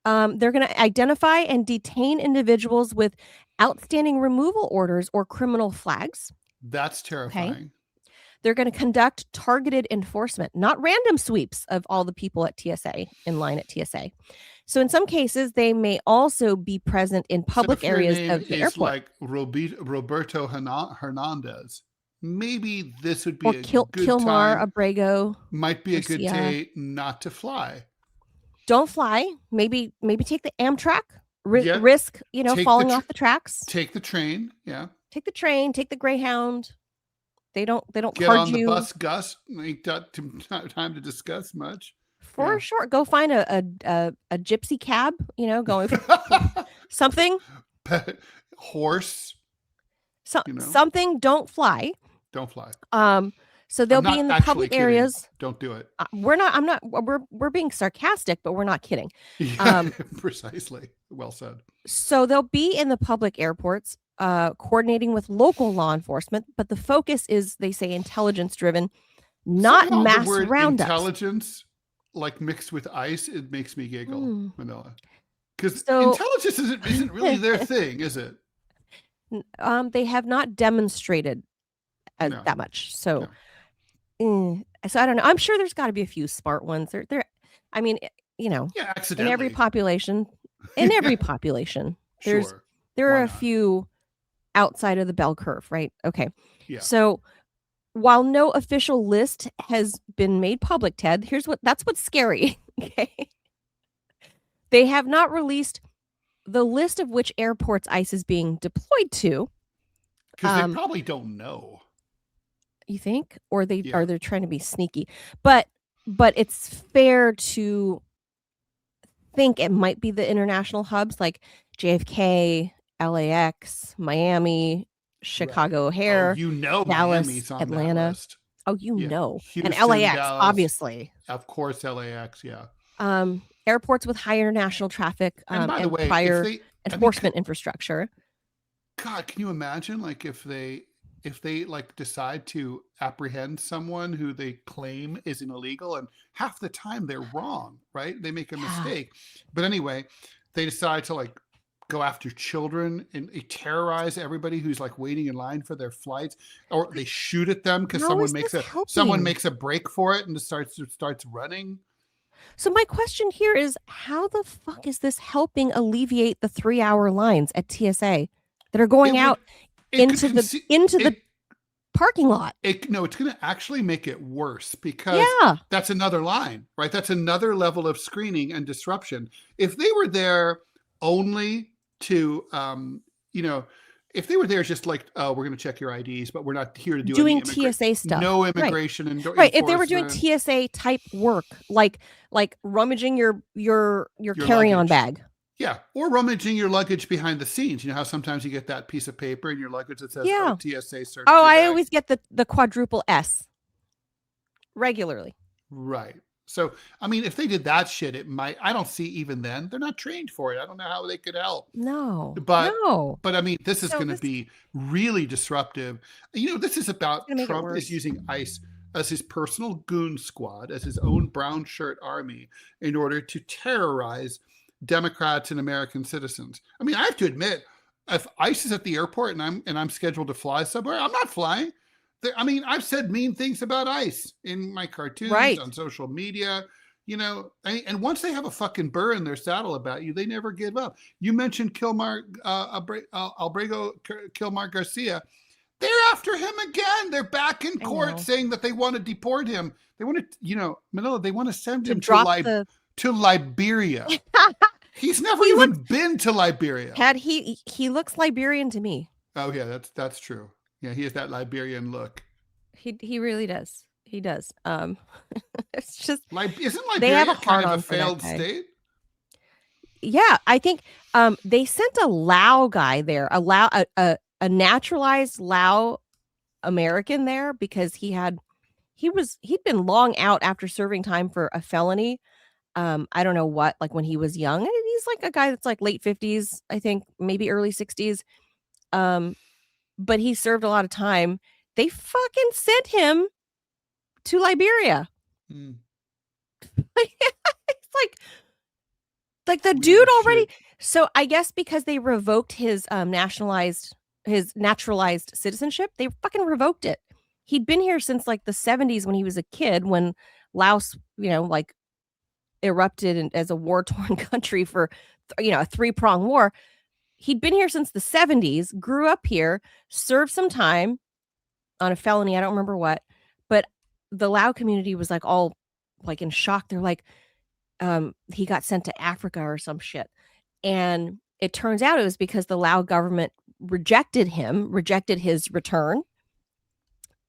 They're going to identify and detain individuals with outstanding removal orders or criminal flags. That's terrifying. Okay. They're going to conduct targeted enforcement, not random sweeps of all the people at TSA in line at TSA. So in some cases, they may also be present in public areas of the airport. Like Roberto Hernandez. Maybe this would be or a good Kilmar time. Abrego Might be Garcia. A good day not to fly. don't fly. Maybe take the Amtrak. Yeah. Risk, Take falling off the tracks. Take the train. Yeah. Take the train. Take the Greyhound. They don't Get card on the you. bus, Gus. Ain't got time to discuss much. For sure. Go find a gypsy cab. Going something. Horse. Something. Don't fly. Don't fly. So they'll be in the public areas. Don't do it. We're being sarcastic, but we're not kidding. Yeah, precisely. Well said. So they'll be in the public airports, coordinating with local law enforcement, but the focus is, they say, intelligence driven, not Somehow mass the word roundups. Intelligence, like mixed with ice, it makes me giggle, Manila. Because So- intelligence isn't really their thing, is it? They have not demonstrated No. that much. So, so I don't know. I'm sure there's got to be a few smart ones. There. I mean, Yeah, in accidentally. every population, there Sure. are Why a not? few outside of the bell curve, right? Okay. Yeah. So while no official list has been made public, Ted, that's what's scary. Okay. They have not released the list of which airports ICE is being deployed to. Because they probably don't know. You think? Or they Yeah. are they trying to be sneaky. But it's fair to think it might be the international hubs like JFK, LAX, Miami, Chicago O'Hare, Dallas, Miami's on Atlanta. that list. Oh, Yeah. and Houston, LAX, Dallas, obviously. Of course, LAX, yeah. Airports with high international traffic And by the way, prior if they, enforcement infrastructure. God, can you imagine like if they like decide to apprehend someone who they claim isn't illegal, and half the time they're wrong, right? They make a mistake. But anyway, they decide to like go after children and terrorize everybody who's like waiting in line for their flights, or they shoot at them because someone makes a break for it and starts running. So my question here is, how the fuck is this helping alleviate the 3-hour lines at TSA that are going out into the parking lot? It's going to actually make it worse, because that's another line, right? That's another level of screening and disruption. If they were there only to, if they were there just like, oh, we're going to check your IDs, but we're not here to do doing TSA stuff, no immigration and right. If they were doing TSA type work, like rummaging your carry-on bag. Yeah, or rummaging your luggage behind the scenes. You know how sometimes you get that piece of paper in your luggage that says, oh, TSA search. Oh, I always get the quadruple S regularly. Right. So, I mean, if they did that shit, I don't see, even then, they're not trained for it. I don't know how they could help. No. But I mean, this is going to be really disruptive. This is about Trump is using ICE as his personal goon squad, as his own brown shirt army, in order to terrorize Democrats and American citizens. I mean, I have to admit, if ICE is at the airport and I'm scheduled to fly somewhere, I'm not flying. I mean, I've said mean things about ICE in my cartoons, on social media, and once they have a fucking burr in their saddle about you, they never give up. You mentioned Kilmar Abrego Garcia. They're after him again. They're back in court saying that they want to deport him. They want to, Manila, they want to send him to Liberia. He's never even been to Liberia. He looks Liberian to me. Oh yeah, that's true. Yeah, he has that Liberian look. He really does. He does. It's just isn't Liberia kind of a failed state? Yeah, I think they sent a Lao guy there, a naturalized Lao American there, because he'd been long out after serving time for a felony. I don't know what, like when he was young. He's like a guy that's like late 50s, I think, maybe early 60s. But he served a lot of time. They fucking sent him to Liberia. It's like the dude already. So I guess because they revoked his naturalized citizenship, they fucking revoked it. He'd been here since like the 70s when he was a kid, when Laos, erupted as a war-torn country for, a 3-pronged war. He'd been here since the 70s, grew up here, served some time on a felony. I don't remember what, but the Lao community was like all like in shock. They're like, he got sent to Africa or some shit. And it turns out it was because the Lao government rejected his return.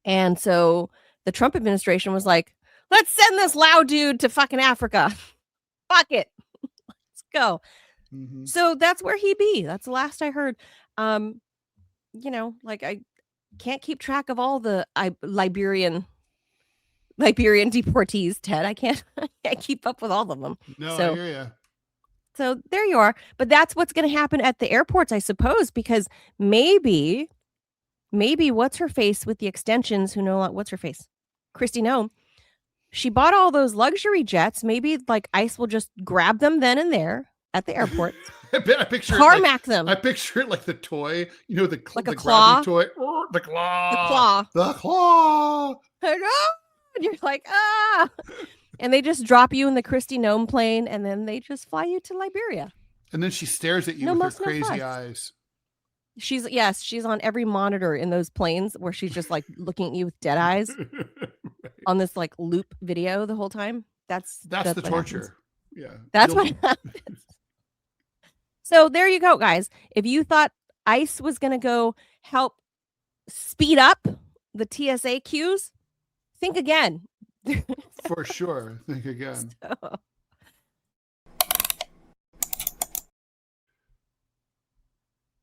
And so the Trump administration was like, let's send this Lao dude to fucking Africa. Fuck it. Let's go. Mhm. So that's where he be. That's the last I heard. Like I can't keep track of all the Liberian deportees, Ted. I can't keep up with all of them. No, So- I hear you. So there you are. But that's what's going to happen at the airports, I suppose, because maybe what's her face with the extensions, what's her face? Kristi Noem. She bought all those luxury jets. Maybe like ICE will just grab them then and there at the airport. I picture Tarmac them. I picture it like the toy, Like a the claw? grabbing toy. The claw. The claw. The claw. And you're like, ah. And they just drop you in the Kristi Noem plane, and then they just fly you to Liberia. And then she stares at you No with her muss, no crazy fuss. eyes. She's on every monitor in those planes where she's just like looking at you with dead eyes on this like loop video the whole time. That's the what happens. torture. Yeah. That's what happens. So there you go, guys. If you thought ICE was going to go help speed up the TSA queues, think again. For sure. Think again. So-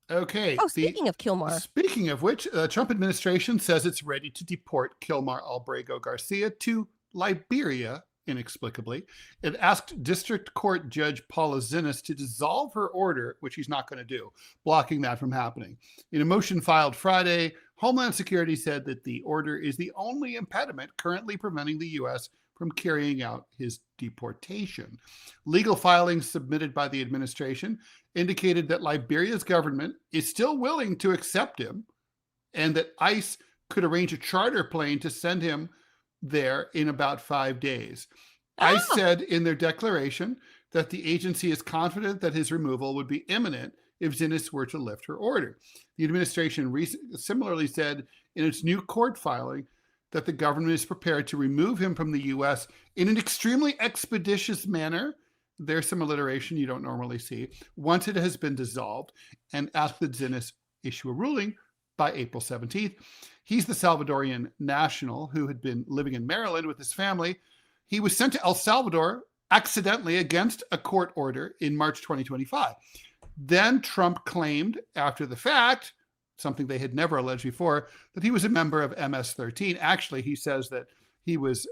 Okay. speaking of Kilmar. Speaking of which, the Trump administration says it's ready to deport Kilmar Abrego Garcia to Liberia inexplicably. It asked District Court Judge Paula Zinnes to dissolve her order, which he's not going to do, blocking that from happening. In a motion filed Friday, Homeland Security said that the order is the only impediment currently preventing the U.S. from carrying out his deportation. Legal filings submitted by the administration indicated that Liberia's government is still willing to accept him and that ICE could arrange a charter plane to send him there in about 5 days. ICE said in their declaration that the agency is confident that his removal would be imminent if Zinnes were to lift her order. The administration similarly said in its new court filing that the government is prepared to remove him from the U.S. in an extremely expeditious manner. There's some alliteration you don't normally see. Once it has been dissolved, and asked that Zinnes issue a ruling by April 17th. He's the Salvadorian national who had been living in Maryland with his family. He was sent to El Salvador accidentally against a court order in March 2025. Then Trump claimed after the fact, something they had never alleged before, that he was a member of MS-13. Actually, he says that he was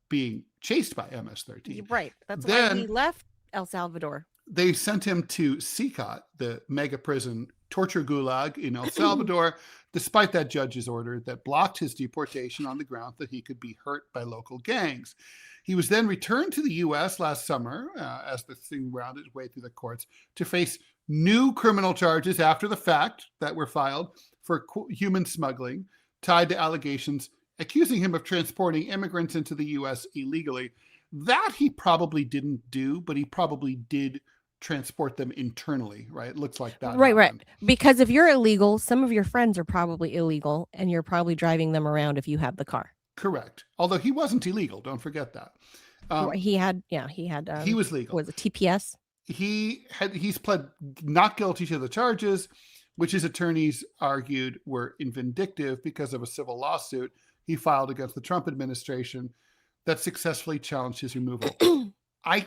being chased by MS-13. Right. That's why he left El Salvador. They sent him to CICOT, the mega prison torture gulag in El Salvador, despite that judge's order that blocked his deportation on the ground that he could be hurt by local gangs. He was then returned to the U.S. last summer as the thing wound its way through the courts to face new criminal charges after the fact that were filed for human smuggling tied to allegations accusing him of transporting immigrants into the U.S. illegally. That he probably didn't do, but he probably did transport them internally, right? It looks like that. Right. Because if you're illegal, some of your friends are probably illegal, and you're probably driving them around if you have the car. Correct. Although he wasn't illegal. Don't forget that. He was legal. Was it TPS? He's pled not guilty to the charges, which his attorneys argued were vindictive because of a civil lawsuit he filed against the Trump administration that successfully challenged his removal. I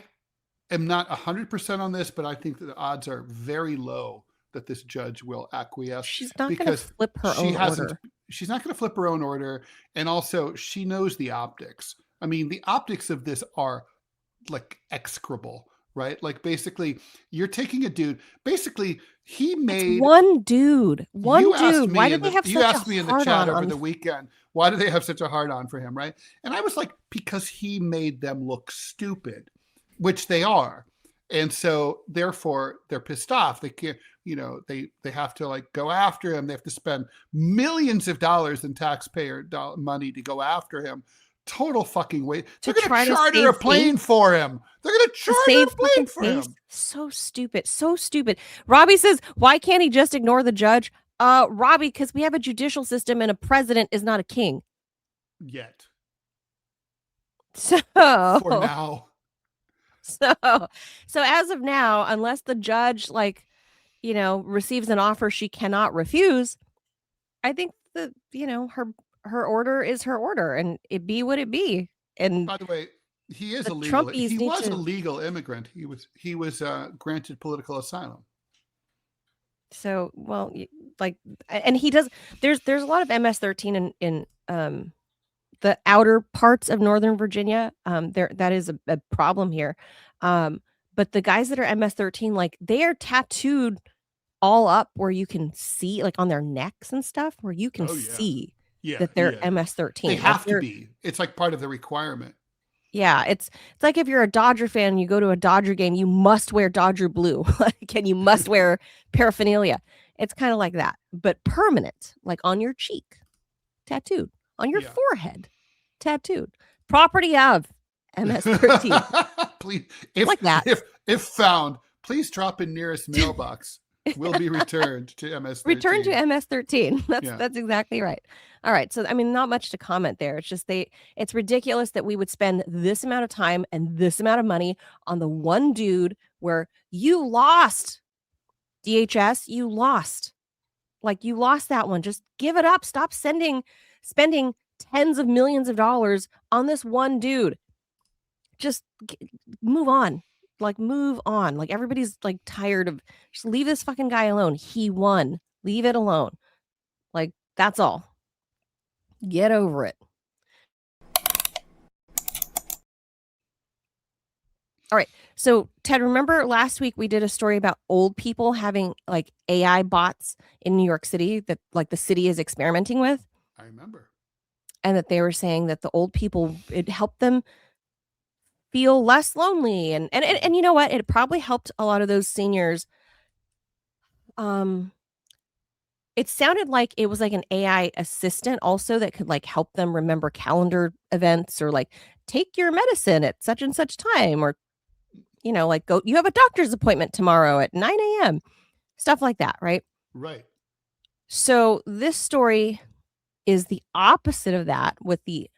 am not 100% on this, but I think that the odds are very low that this judge will acquiesce. She's not going to flip her own order. She's not going to flip her own order. And also, she knows the optics. I mean, the optics of this are like execrable, right? Like, basically, you're taking a dude. Basically, he made one dude. Why do they have such a hard on? You asked me in the chat over the weekend, why do they have such a hard on for him, right? And I was like, because he made them look stupid, which they are. And so, therefore, they're pissed off. They can't, they have to like go after him. They have to spend millions of dollars in taxpayer money to go after him. Total fucking waste. They're going to charter a plane for him. They're going to charter a plane for him. So stupid. So stupid. Robbie says, why can't he just ignore the judge? Robbie, because we have a judicial system and a president is not a king. Yet. So for now. So as of now, unless the judge receives an offer she cannot refuse, I think that, her order is her order, and it be what it be. And By the way, he is the illegal. Trumpies He need was a to. legal immigrant. He was granted political asylum. So, well, and he does. There's a lot of MS-13 in the outer parts of Northern Virginia. That is a problem here. But the guys that are MS-13, like, they are tattooed all up where you can see, like, on their necks and stuff, where you can see that they're MS-13. They Like, have to be. It's like part of the requirement. Yeah, it's like if you're a Dodger fan and you go to a Dodger game, you must wear Dodger blue, and you must wear paraphernalia. It's kind of like that, but permanent, like on your cheek, tattooed, on your forehead, tattooed. Property of MS-13. Please, like that. If found, please drop in nearest mailbox. Will be returned to MS-13. Return to MS-13. That's exactly right. All right. So, I mean, not much to comment there. It's just it's ridiculous that we would spend this amount of time and this amount of money on the one dude where you lost. DHS, you lost. Like, you lost that one. Just give it up. Stop spending tens of millions of dollars on this one dude. Just move on. Like, move on. Like, everybody's like tired of, just leave this fucking guy alone. He won. Leave it alone. Like, that's all. Get over it. All right. So, Ted, remember last week we did a story about old people having like AI bots in New York City that like the city is experimenting with? I remember. And that they were saying that the old people, it helped them feel less lonely. And you know what? It probably helped a lot of those seniors. It sounded like it was like an AI assistant also that could like help them remember calendar events, or like take your medicine at such and such time, or, like you have a doctor's appointment tomorrow at 9 a.m. Stuff like that. Right. Right. So this story is the opposite of that, with the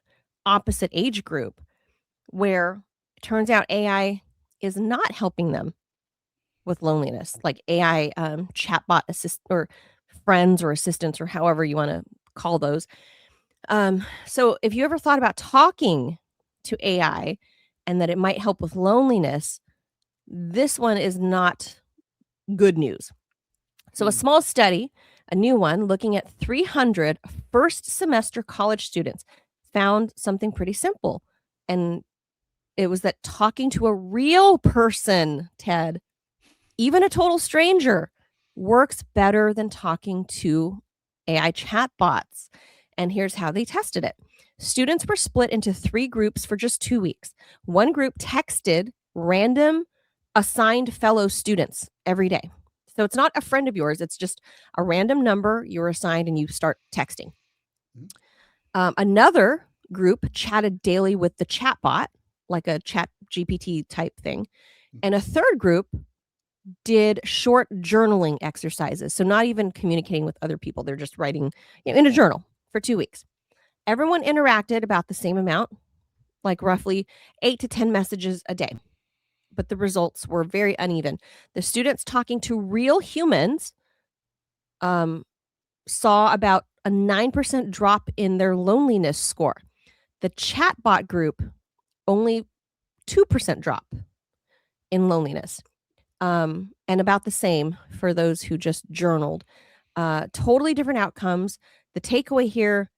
opposite age group, where it turns out AI is not helping them with loneliness, like AI chatbot assist or friends or assistants, or however you want to call those. So if you ever thought about talking to AI and that it might help with loneliness, this one is not good news. So a small study, a new one, looking at 300 first semester college students, found something pretty simple. And it was that talking to a real person, Ted, even a total stranger, works better than talking to AI chatbots. And here's how they tested it. Students were split into 3 groups for just 2 weeks. One group texted random assigned fellow students every day. So it's not a friend of yours. It's just a random number you're assigned and you start texting. Another group chatted daily with the chatbot, like a chat GPT type thing. And a third group did short journaling exercises. So not even communicating with other people. They're just writing in a journal for 2 weeks. Everyone interacted about the same amount, like roughly 8 to 10 messages a day. But the results were very uneven. The students talking to real humans saw about a 9% drop in their loneliness score. The chatbot group, only 2% drop in loneliness. And about the same for those who just journaled. Totally different outcomes. The takeaway here,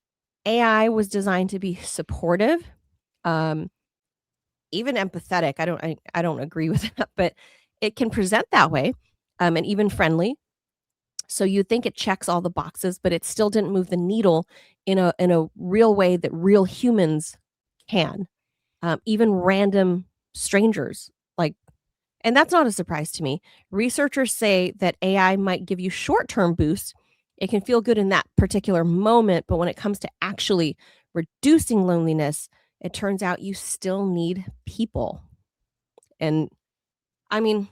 AI was designed to be supportive, even empathetic. I don't agree with that, but it can present that way, and even friendly. So you think it checks all the boxes, but it still didn't move the needle in a real way that real humans can. Even random strangers, like. And that's not a surprise to me. Researchers say that AI might give you short-term boosts. It can feel good in that particular moment, but when it comes to actually reducing loneliness, it turns out you still need people. And I mean,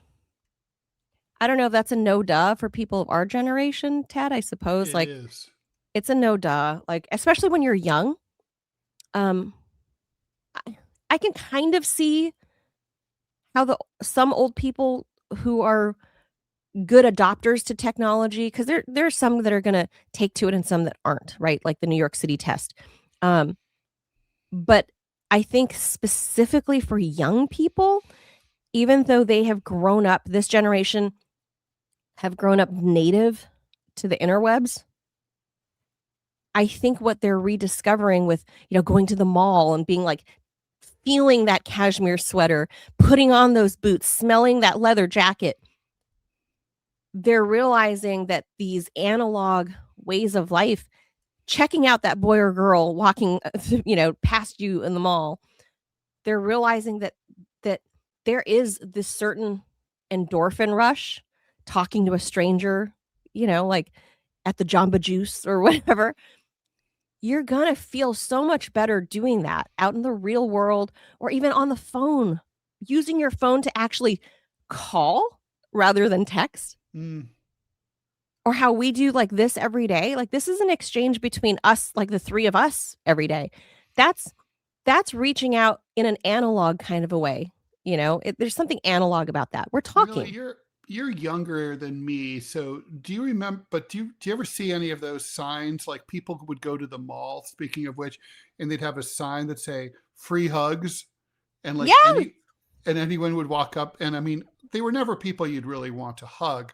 I don't know if that's a no-duh for people of our generation, Ted, I suppose. It is. It's a no-duh, like, especially when you're young. I can kind of see how some old people who are good adopters to technology, because there are some that are going to take to it and some that aren't, right? Like the New York City test. But I think specifically for young people, even though they have grown up, this generation have grown up native to the interwebs, I think what they're rediscovering with, going to the mall and being like, feeling that cashmere sweater, putting on those boots, smelling that leather jacket, they're realizing that these analog ways of life, checking out that boy or girl walking, past you in the mall, they're realizing that there is this certain endorphin rush, talking to a stranger, like at the Jamba Juice or whatever. You're going to feel so much better doing that out in the real world, or even on the phone, using your phone to actually call rather than text. Or how we do like this every day. Like this is an exchange between us, like the three of us every day. That's reaching out in an analog kind of a way. There's something analog about that. We're talking. You're younger than me, so do you remember? But do you ever see any of those signs? Like people would go to the mall. Speaking of which, and they'd have a sign that say "free hugs," and like and anyone would walk up, and I mean, they were never people you'd really want to hug,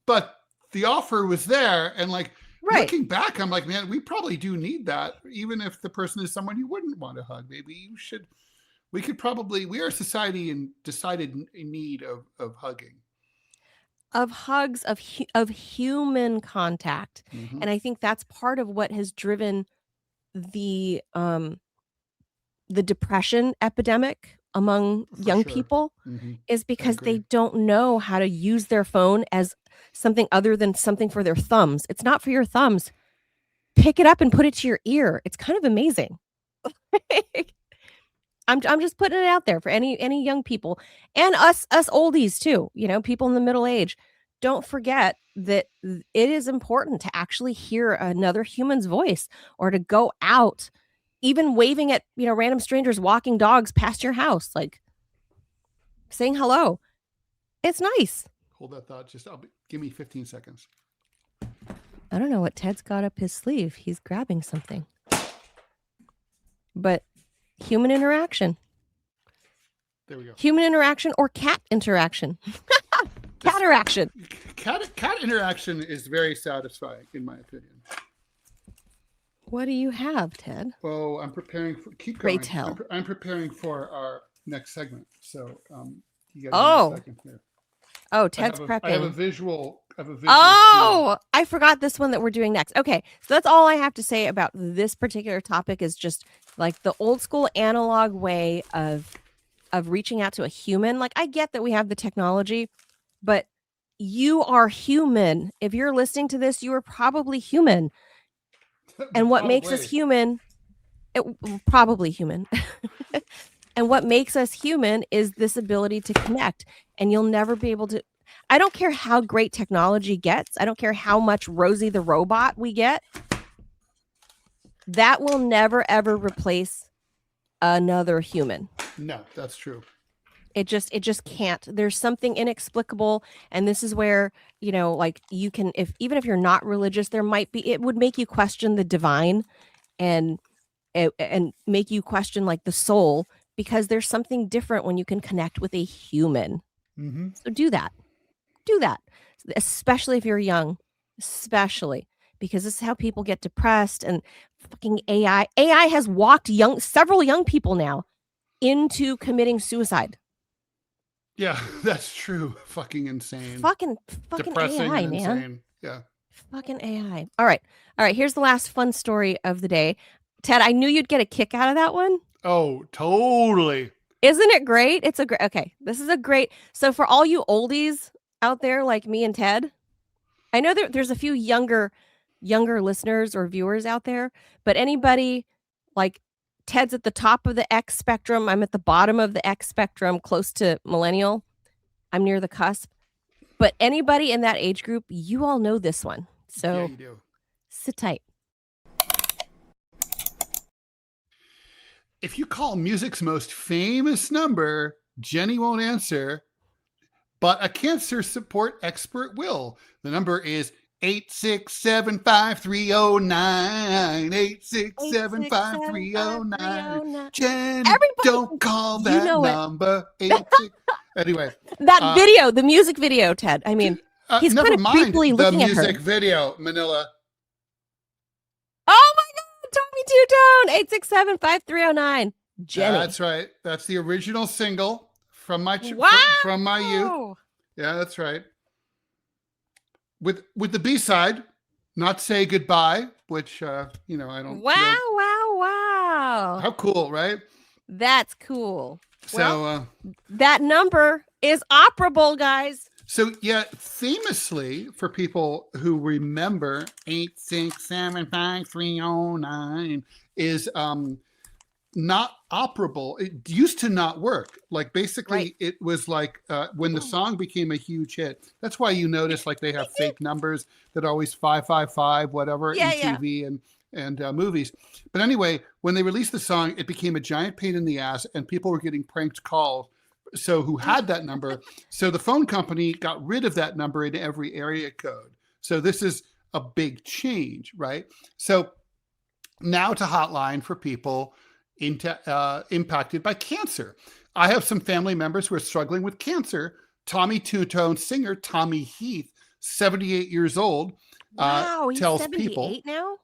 but the offer was there, and like looking back, I'm like, man, we probably do need that, even if the person is someone you wouldn't want to hug. Maybe you should. We are a society in decided need of hugging, of hugs, of human contact. Mm-hmm. And I think that's part of what has driven the depression epidemic among young people, is because they don't know how to use their phone as something other than something for their thumbs. It's not for your thumbs. Pick it up and put it to your ear. It's kind of amazing. I'm just putting it out there for any young people, and us oldies too, people in the middle age. Don't forget that it is important to actually hear another human's voice, or to go out, even waving at, random strangers walking dogs past your house, like saying hello. It's nice. Hold that thought. Give me 15 seconds. I don't know what Ted's got up his sleeve. He's grabbing something. But human interaction. There we go. Human interaction or cat interaction. Cat interaction. Cat interaction is very satisfying, in my opinion. What do you have, Ted? Oh, I'm preparing for. Keep going. Great tell. I'm preparing for our next segment. So, you got a second here. Oh, Ted's prepping. I have a visual. Oh, I forgot this one that we're doing next. Okay, so that's all I have to say about this particular topic, is just like the old school analog way of reaching out to a human. Like, I get that we have the technology, but you are human. If you're listening to this, you are probably human. And what makes us human, probably human. And what makes us human is this ability to connect. And you'll never be able to. I don't care how great technology gets. I don't care how much Rosie the robot we get. That will never, ever replace another human. No, that's true. It just can't. There's something inexplicable. And this is where, like you can, even if you're not religious, it would make you question the divine and make you question like the soul, because there's something different when you can connect with a human. Mm-hmm. So do that, especially if you're young, especially because this is how people get depressed. And fucking AI has walked several young people now into committing suicide. Yeah, that's true. Fucking insane. Fucking depressing AI, and man. Insane. Yeah. Fucking AI. All right. Here's the last fun story of the day. Ted, I knew you'd get a kick out of that one. Oh, totally. Isn't it great? It's a great. Okay, this is a great. So for all you oldies out there like me and Ted, I know there's a few younger listeners or viewers out there, but anybody like Ted's at the top of the X spectrum. I'm at the bottom of the X spectrum, close to millennial. I'm near the cusp. But anybody in that age group, you all know this one. So yeah, you do. Sit tight. If you call music's most famous number Jenny won't answer, but a cancer support expert will. The number is 8675309. 8675309. Jenny, Everybody, don't call you that know it. number. Anyway, That video, the music video, Ted. I mean, he's never kind of mind creepily the looking at her. music video, Manila. Oh my God, Tommy Two-Tone, 8675309. Jenny. That's right. That's the original single from my from my youth. Yeah, that's right. With the B-side, Not Say Goodbye, which I don't. Wow. How cool, right? That's cool. So that number is operable, guys. So yeah, famously for people who remember 8675309 is not operable. It used to not work. Like basically it was like when the song became a huge hit. That's why you notice like they have fake numbers that are always 555 whatever in TV and movies. But anyway, when they released the song, it became a giant pain in the ass and people were getting pranked calls. So who had that number? So the phone company got rid of that number in every area code. So this is a big change, right? So now to hotline for people impacted by cancer. I have some family members who are struggling with cancer. Tommy Two-Tone singer Tommy Heath, 78 years old, he's tells people now?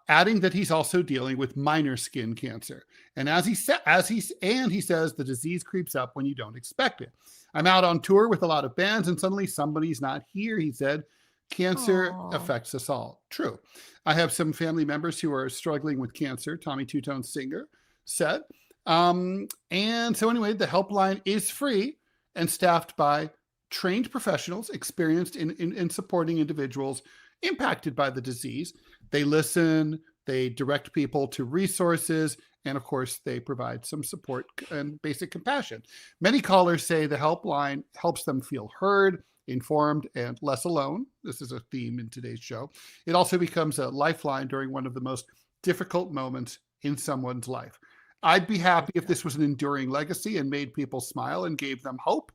Adding that he's also dealing with minor skin cancer. And he says the disease creeps up when you don't expect it. I'm out on tour with a lot of bands and suddenly somebody's not here, he said. Cancer affects us all. True. I have some family members who are struggling with cancer, Tommy Two-Tone singer said. And so anyway, the helpline is free and staffed by trained professionals experienced in supporting individuals impacted by the disease. They listen, they direct people to resources, and of course, they provide some support and basic compassion. Many callers say the helpline helps them feel heard, informed, and less alone. This is a theme in today's show. It also becomes a lifeline during one of the most difficult moments in someone's life. I'd be happy if this was an enduring legacy and made people smile and gave them hope,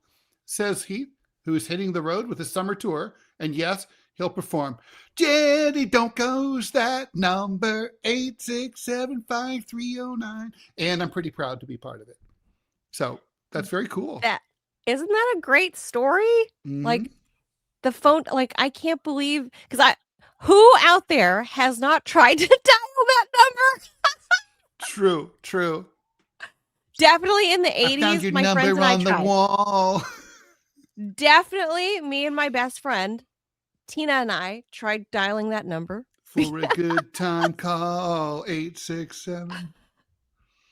says Heath, who is hitting the road with a summer tour. And yes, he'll perform Jenny Don't Goes That Number 8675309. And I'm pretty proud to be part of it. So that's very cool. Isn't that a great story? Mm-hmm. Like the phone, like I can't believe, because who out there has not tried to dial that number? True. Definitely in the 80s. I found your my number friends and I on the tried. wall. Definitely me and my best friend, Tina, and I tried dialing that number. For a good time, call 867.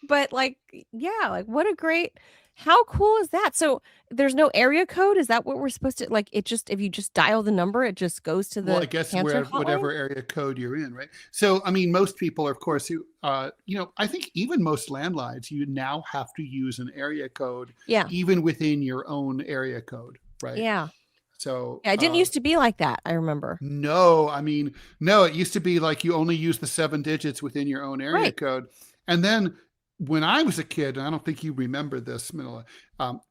But like what a great, how cool is that? So there's no area code? Is that what we're supposed to, like, it just, if you just dial the number, it just goes to the I guess whatever area code you're in, right? So, I mean, most people, of course, who, I think even most landlines, you now have to use an area code, even within your own area code, right? Yeah. So it didn't used to be like that, I remember. No, it used to be like you only use the 7 digits within your own area code. And then when I was a kid, and I don't think you remember this, Manila,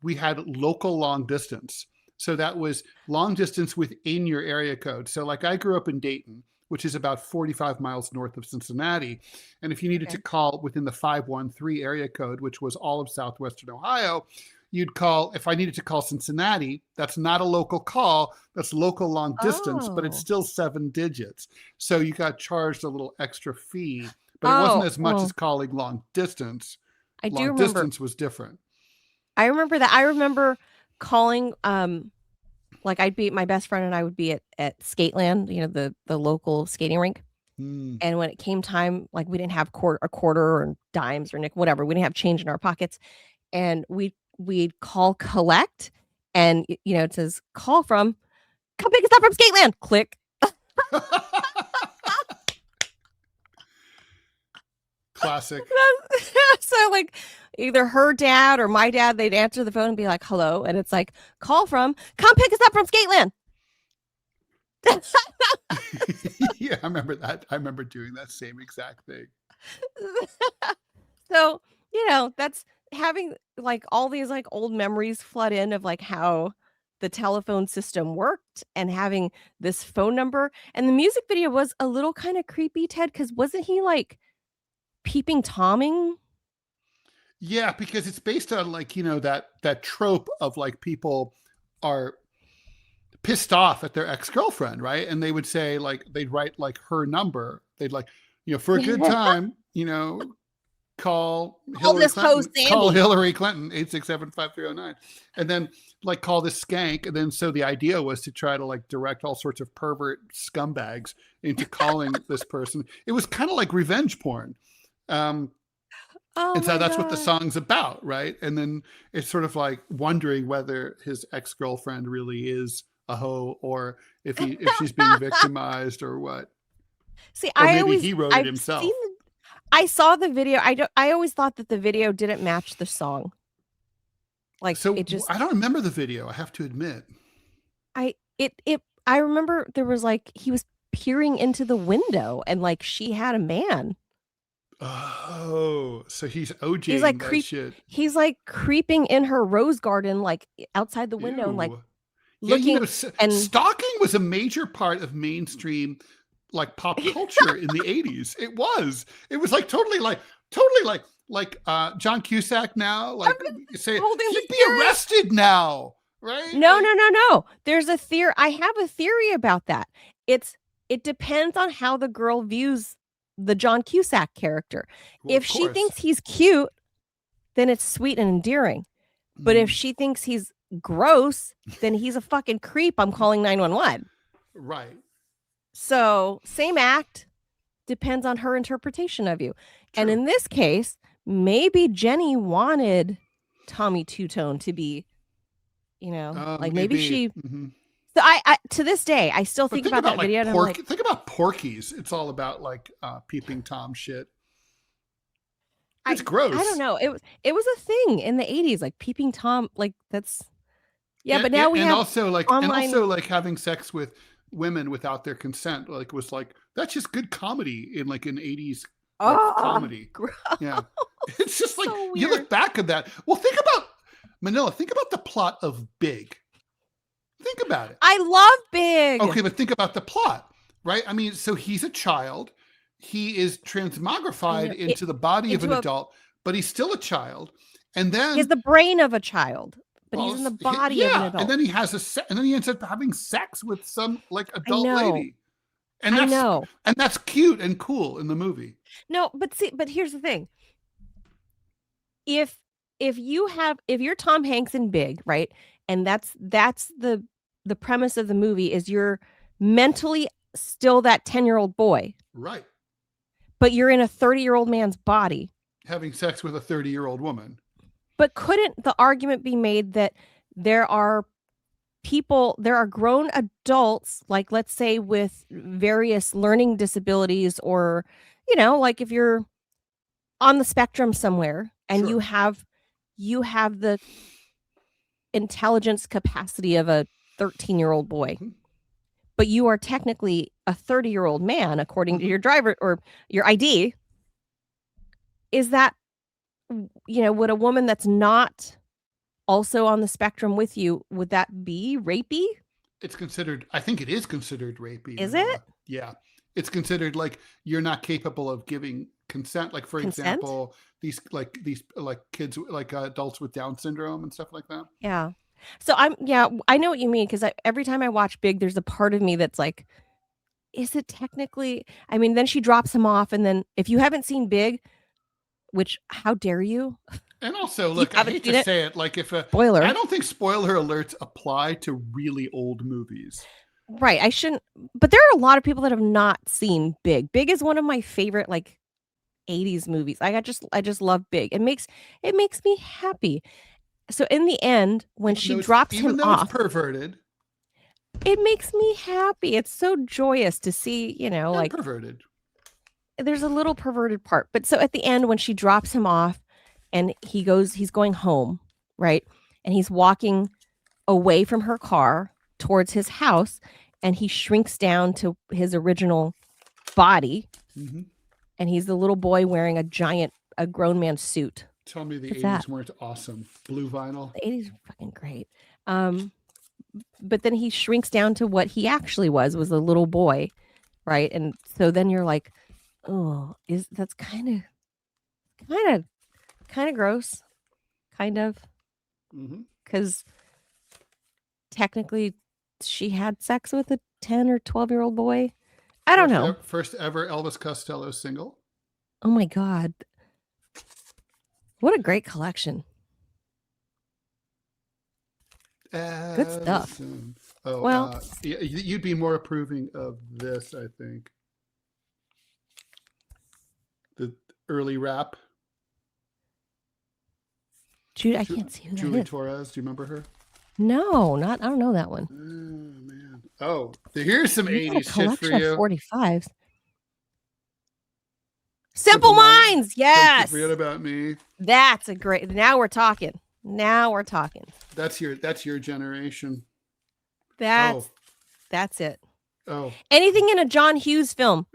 we had local long distance. So that was long distance within your area code. So like I grew up in Dayton, which is about 45 miles north of Cincinnati. And if you needed to call within the 513 area code, which was all of southwestern Ohio, you'd call, if I needed to call Cincinnati, that's not a local call, that's local long distance, but it's still 7 digits. So you got charged a little extra fee. But it wasn't as much as calling long distance. Long distance was different. I remember that. I remember calling, like I'd be, my best friend and I would be at Skateland, the local skating rink. And when it came time, like we didn't have a quarter or dimes or nickel, whatever. We didn't have change in our pockets. And we'd call collect, and it says call from, come pick us up from Skateland. Click. Classic. So like either her dad or my dad, they'd answer the phone and be like, hello. And it's like, call from, come pick us up from Skateland. Yeah, I remember that. I remember doing that same exact thing. So, that's having like all these like old memories flood in of like how the telephone system worked and having this phone number. And the music video was a little kind of creepy, Ted, because wasn't he like peeping Tomming? Yeah, because it's based on like, that trope of like people are pissed off at their ex-girlfriend, right? And they would say like, they'd write like her number. They'd like, for a good time, call Hillary Clinton, call Hillary Clinton, 867-5309, and then like call this skank. And then so the idea was to try to like direct all sorts of pervert scumbags into calling this person. It was kind of like revenge porn. And so that's what the song's about, right? And then it's sort of like wondering whether his ex-girlfriend really is a hoe, or if she's being victimized or what. See, or maybe he wrote it himself. I saw the video. I always thought that the video didn't match the song. Like, so it just, I don't remember the video, I have to admit. I remember there was like, he was peering into the window and like she had a man. Oh, so he's OJing He's like shit. He's like creeping in her rose garden, like outside the window. Ew. And like looking. And stalking was a major part of mainstream like pop culture in the 80s. It was like totally like John Cusack now, like say he'd be arrested now, right? No. There's a theory. I have a theory about that. It depends on how the girl views the John Cusack character. Well, if she thinks he's cute, then it's sweet and endearing. But if she thinks he's gross, then he's a fucking creep. I'm calling 911. Right. So same act, depends on her interpretation of you. True. And in this case, maybe Jenny wanted Tommy Two-Tone to be, like maybe she. Mm-hmm. So I to this day, I still think about that like video. And I'm like, think about Porky's. It's all about like peeping Tom shit. It's gross. I don't know. It was a thing in the 80s, like peeping Tom. Like that's but now we have also like online... and also like having sex with women without their consent. Like was like that's just good comedy in like an 80s comedy. Gross. Yeah, it's just like so you look back at that. Well, think about Manila. Think about the plot of Big. Think about it. I love Big. Okay, but think about the plot, right? I mean, so he's a child. He is transmogrified into the body of an adult, but he's still a child. And then he has the brain of a child, but he's in the body of an adult. And then he and then he ends up having sex with some like adult lady. And that's cute and cool in the movie. No, but here's the thing. If you're Tom Hanks in Big, right? And that's the premise of the movie is you're mentally still that 10-year-old boy. Right. But you're in a 30-year-old man's body. Having sex with a 30-year-old woman. But couldn't the argument be made that there are grown adults, like let's say with various learning disabilities or, like if you're on the spectrum somewhere and you have the intelligence capacity of a 13-year-old boy, but you are technically a 30-year-old man according to your driver or your ID. Is that, would a woman that's not also on the spectrum with you, would that be rapey? I think it is considered rapey. Is it? Yeah. It's considered like you're not capable of giving consent. Like for example, these kids, like adults with Down syndrome and stuff like that. Yeah. So I know what you mean. Cause every time I watch Big, there's a part of me that's like, is it technically, I mean, then she drops him off. And then if you haven't seen Big, which how dare you? And also look, I hate to say it, like spoiler. I don't think spoiler alerts apply to really old movies. Right. I shouldn't, but there are a lot of people that have not seen Big. Big is one of my favorite, like 80s movies. I just love Big. It makes me happy. So in the end, when she drops him off, it's perverted, it makes me happy. It's so joyous to see, like perverted. There's a little perverted part. But so at the end, when she drops him off and he's going home, right? And he's walking away from her car towards his house and he shrinks down to his original body. Mm-hmm. And he's the little boy wearing a grown man suit. Tell me the What's 80s that? weren't awesome. Blue vinyl. The 80s were fucking great. But then he shrinks down to what he actually was a little boy, right? And so then you're like, oh, that's kind of gross, kind of, because technically she had sex with a 10 or 12-year-old boy. I don't know. First ever Elvis Costello single. Oh my God. What a great collection. Good stuff. Oh, well, you'd be more approving of this, I think. The early rap. Jude, I can't see who that Julie is. Torres. Do you remember her? No, I don't know that one. Oh, man. Oh, here's some 80s shit for you. 45s. Simple Minds. Yes. Forget about me. That's a great. Now we're talking. That's your generation. That's it. Oh. Anything in a John Hughes film.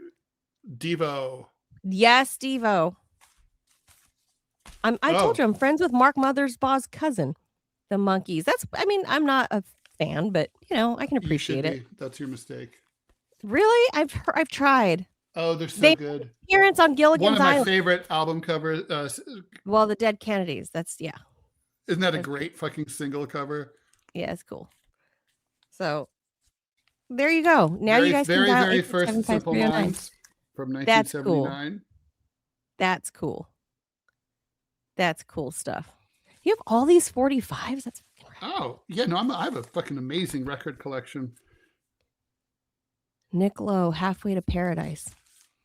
Devo. Yes, Devo. I told you I'm friends with Mark Mothersbaugh's cousin, the Monkees. I'm not a fan, but I can appreciate it. That's your mistake. Really? I've tried. Oh, they're so good. Appearance on Gilligan's Island. One of my favorite album covers. Well, the Dead Kennedys. Isn't that a great fucking single cover? Yeah, it's cool. So there you go. Now you guys can dial very first Simple Minds from 1979. That's cool. That's cool stuff. You have all these 45s. That's fucking right. Oh yeah, no, I have a fucking amazing record collection. Nick Lowe, Halfway to Paradise,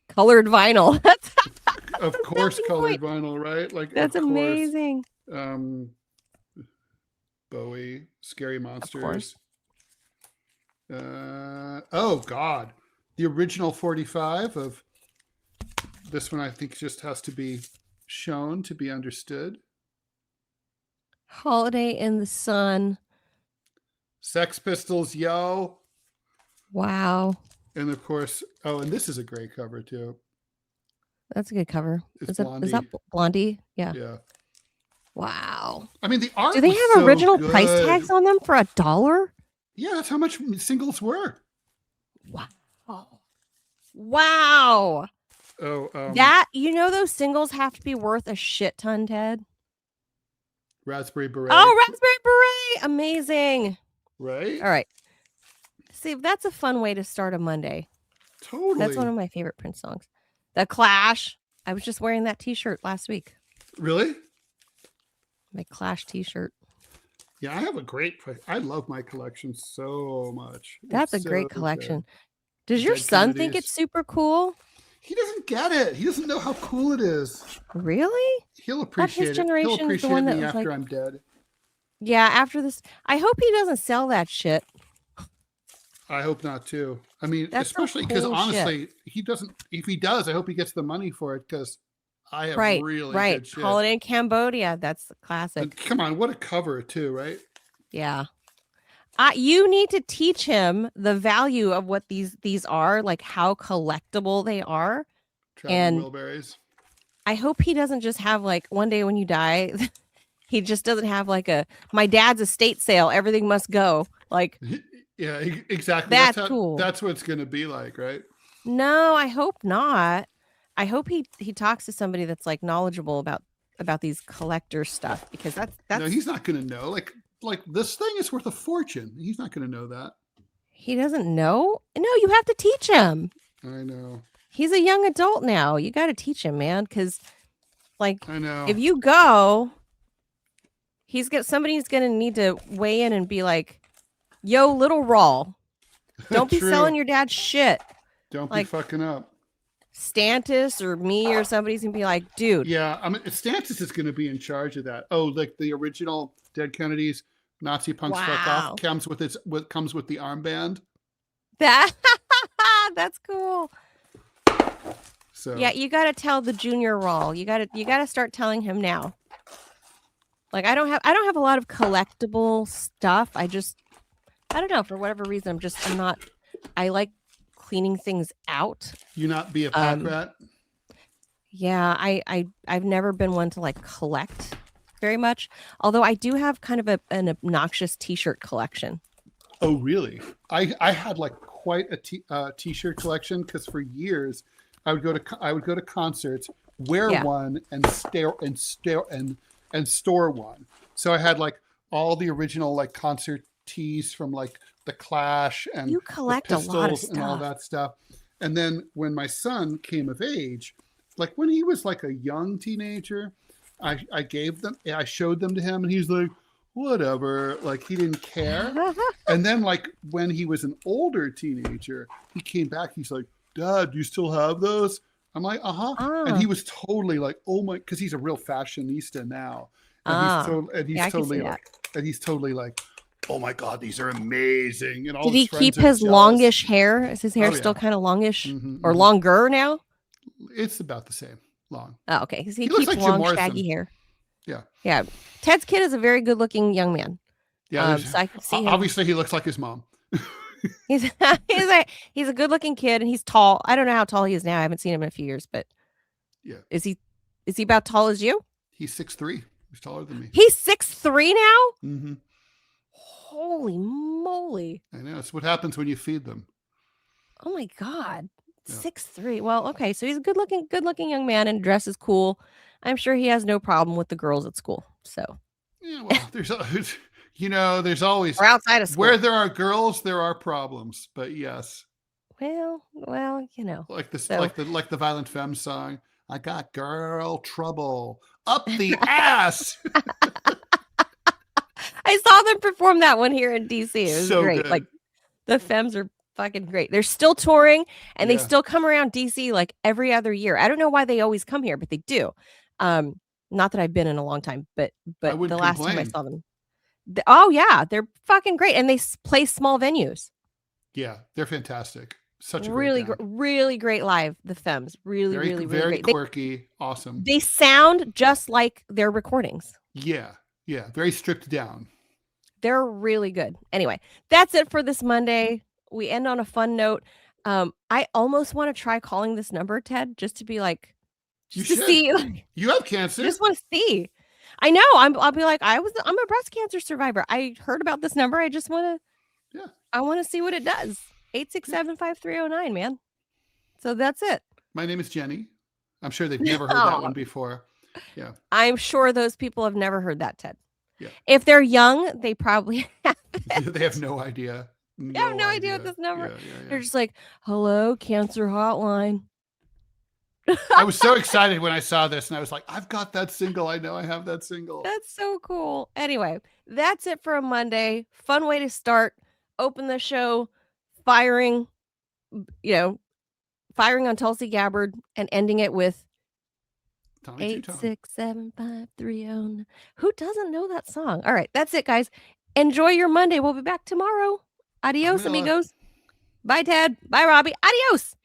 colored vinyl. Of course, colored vinyl, right? Like that's amazing. Bowie, Scary Monsters. Oh God, the original 45 of this one I think just has to be shown to be understood. Holiday in the Sun. Sex Pistols, Yo. Wow. And of course, and this is a great cover too. That's a good cover. Is that Blondie? Yeah. Yeah. Wow. I mean, the art. Do they have original price tags on them for $1? Yeah, that's how much singles were. Wow. Wow. Oh, those singles have to be worth a shit ton, Ted. Raspberry Beret. Oh, Raspberry Beret. Amazing. Right? All right. See, that's a fun way to start a Monday. Totally. That's one of my favorite Prince songs. The Clash. I was just wearing that t-shirt last week. Really? My Clash t-shirt. Yeah, I have I love my collection so much. That's a great collection. Does your son think it's super cool? He doesn't get it. He doesn't know how cool it is. Really? He'll appreciate it. He'll appreciate me after I'm dead. Yeah, after this. I hope he doesn't sell that shit. I hope not too. I mean, especially because honestly, he doesn't. If he does, I hope he gets the money for it because I have really good shit. Holiday in Cambodia. That's the classic. And come on, what a cover too, right? Yeah. You need to teach him the value of what these are, like how collectible they are. Traveling Wilburys. I hope he doesn't just have like one day when you die, he just doesn't have like my dad's estate sale. Everything must go. Like, yeah, exactly. That's cool. That's what it's going to be like, right? No, I hope not. I hope he talks to somebody that's like knowledgeable about these collector stuff because that's no, he's not going to know. Like this thing is worth a fortune. He's not going to know that. He doesn't know? No, you have to teach him. I know. He's a young adult now. You got to teach him, man, because like I know. if you go, somebody's going to need to weigh in and be like, "Yo, little Rall, don't be selling your dad's shit. Don't be fucking up." Stantis or me or somebody's going to be like, "Dude." Yeah, I mean, Stantis is going to be in charge of that. Oh, like the original Dead Kennedys. Nazi punks fuck off comes with the armband. That's cool. So yeah, you got to tell the junior Rall. You got to start telling him now. Like I don't have a lot of collectible stuff. I don't know, for whatever reason I like cleaning things out. You not be a pack rat. Yeah, I've never been one to like collect very much. Although I do have kind of an obnoxious t-shirt collection. Oh, really? I had like quite a t-shirt collection because for years I would go to concerts, wear one, and store one. So I had like all the original like concert tees from like the Clash and You collect the a lot of Pistols and all stuff. that stuff. And then when my son came of age, like when he was like a young teenager, I showed them to him, and he's like, whatever, like he didn't care. And then like when he was an older teenager, he came back, he's like, Dad, do you still have those? I'm like, and he was totally like, oh my, because he's a real fashionista now. And he's totally like, oh my God, these are amazing. And all did he keep his longish hair? Is his hair still kind of longish or longer now? It's about the same long. Oh, okay. Because he keeps like long, shaggy hair. Yeah. Yeah. Ted's kid is a very good looking young man. Yeah. So I can see him. Obviously, he looks like his mom. he's a good looking kid, and he's tall. I don't know how tall he is now. I haven't seen him in a few years, but yeah. Is he about tall as you? He's 6'3". He's taller than me. He's 6'3" now? Mm-hmm. Holy moly. I know. It's what happens when you feed them. Oh my God. Yeah. 6'3". Well, okay. So he's a good looking young man and dresses cool. I'm sure he has no problem with the girls at school. So yeah, well, there's always or outside of school. Where there are girls, there are problems. But yes. Well, like the Violent Femmes song. I got girl trouble up the ass. I saw them perform that one here in DC. It was so great. Good. Like the Femmes are fucking great. They're still touring, and they still come around DC like every other year. I don't know why they always come here, but they do. Not that I've been in a long time, but the last time I saw them. They're fucking great, and they play small venues. Yeah, they're fantastic. Such a really great live. The Femmes, really very great. Quirky, awesome. They sound just like their recordings. Yeah, very stripped down. They're really good. Anyway, that's it for this Monday. We end on a fun note. I almost want to try calling this number, Ted, just to be like, see. Like, you have cancer. I just want to see. I know. I'll be like, I'm a breast cancer survivor. I heard about this number. I just want to. Yeah. I want to see what it does. 867-5309, man. So that's it. My name is Jenny. I'm sure they've never heard that one before. Yeah. I'm sure those people have never heard that, Ted. Yeah. If they're young, they probably haven't. They have no idea. They have no idea what this number. Yeah. They're just like, hello, cancer hotline. I was so excited when I saw this, and I was like, I've got that single. I know I have that single. That's so cool. Anyway, that's it for a Monday. Fun way to start. Open the show firing on Tulsi Gabbard and ending it with 8675309. Who doesn't know that song? All right, that's it, guys. Enjoy your Monday. We'll be back tomorrow. Adios, amigos. Bye, Ted. Bye, Robbie. Adios.